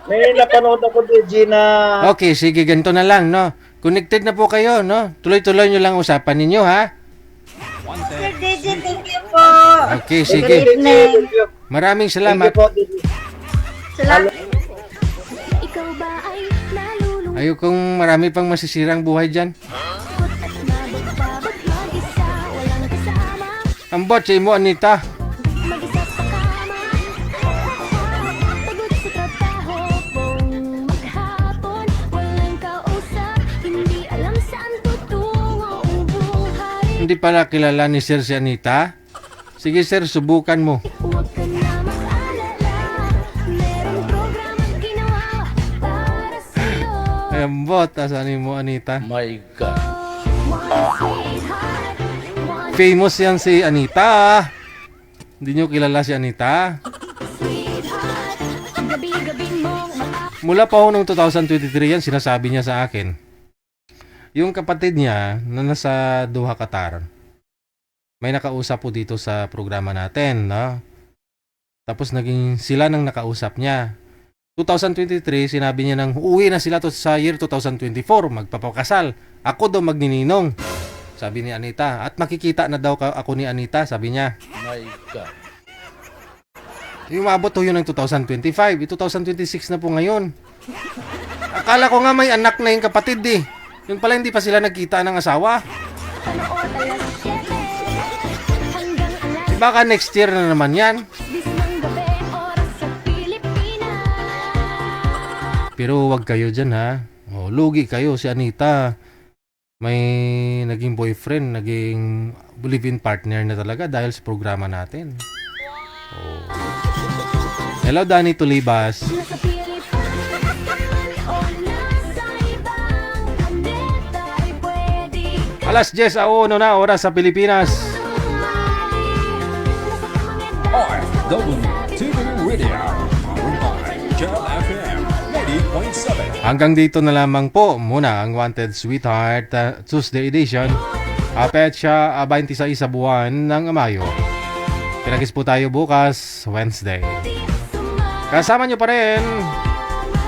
May napanood ako DJ na Okay, sige, ganito na lang, no? Connected na po kayo, no? Tuloy-tuloy nyo lang usapan ninyo, ha? Sir DJ, thank you po. Okay, Good sige. evening. Maraming Thank you salamat. po, DJ. Salamat. Ikaw ba ay nalulungkot Ayokong marami pang masisirang buhay dyan. at nabagbabag mag-isa? Walang kasama, Ambot sa imo, Anita. mag-isa sa kama. Pagod sa trabaho, buong maghapon. Walang kausap, hindi alam saan tutungo ang buhay. Hindi pala kilala ni Sir si Anita. Sige, sir, subukan mo. Huwag ka na mag-alala, merong programang ginawa para sa'yo. Ambot, asan mo, Anita? My God. Sweetheart, one Famous yan si Anita. Hindi nyo kilala si Anita. sweetheart, gabi-gabi mong Mula pa ho noong 2023 yan, sinasabi niya sa akin. Yung kapatid niya na nasa Doha, Qatar, may nakausap po dito sa programa natin, no? Tapos naging sila nang nakausap niya. 2023, sinabi niya nang uuwi na sila to sa year 2024, magpapakasal. Ako daw magnininong. Sabi ni Anita. At makikita na daw ako ni Anita, sabi niya. My God. Umabot to yun ng 2025. 2026 na po ngayon. Akala ko nga may anak na yung kapatid eh. Yun pala hindi pa sila nagkita ng asawa. Panood alas 7 hanggang alas Baka next year na naman yan. 10 ng gabi, oras sa Pilipinas. Pero wag kayo dyan ha. Oh, lugi kayo si Anita. May naging boyfriend, naging live-in partner na talaga dahil sa programa natin. Oh. Hello Danny Tulibas. Nasa Pilipinas o nasa ibang planeta ay pwede ka Alas 10 na oras sa Pilipinas. RW TV Radio, powered by Jam FM 90.7. Hanggang dito na lamang po muna ang Wanted Sweetheart Tuesday edition. Petsa 26 sa buwan ng Mayo. Pinagis po tayo bukas, Wednesday. Kasama nyo pa rin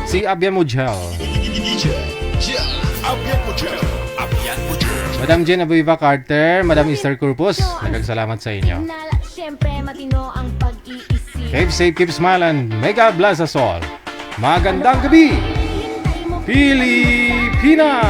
si Abyan Mujel. Madam Jen Abuiva Carter, Madam Esther Corpus, nagkagsalamat sa inyo. Siyempre matino ang pag-iisip. Keep safe, keep smiling. May God bless us all. Magandang gabi, Pilipinas!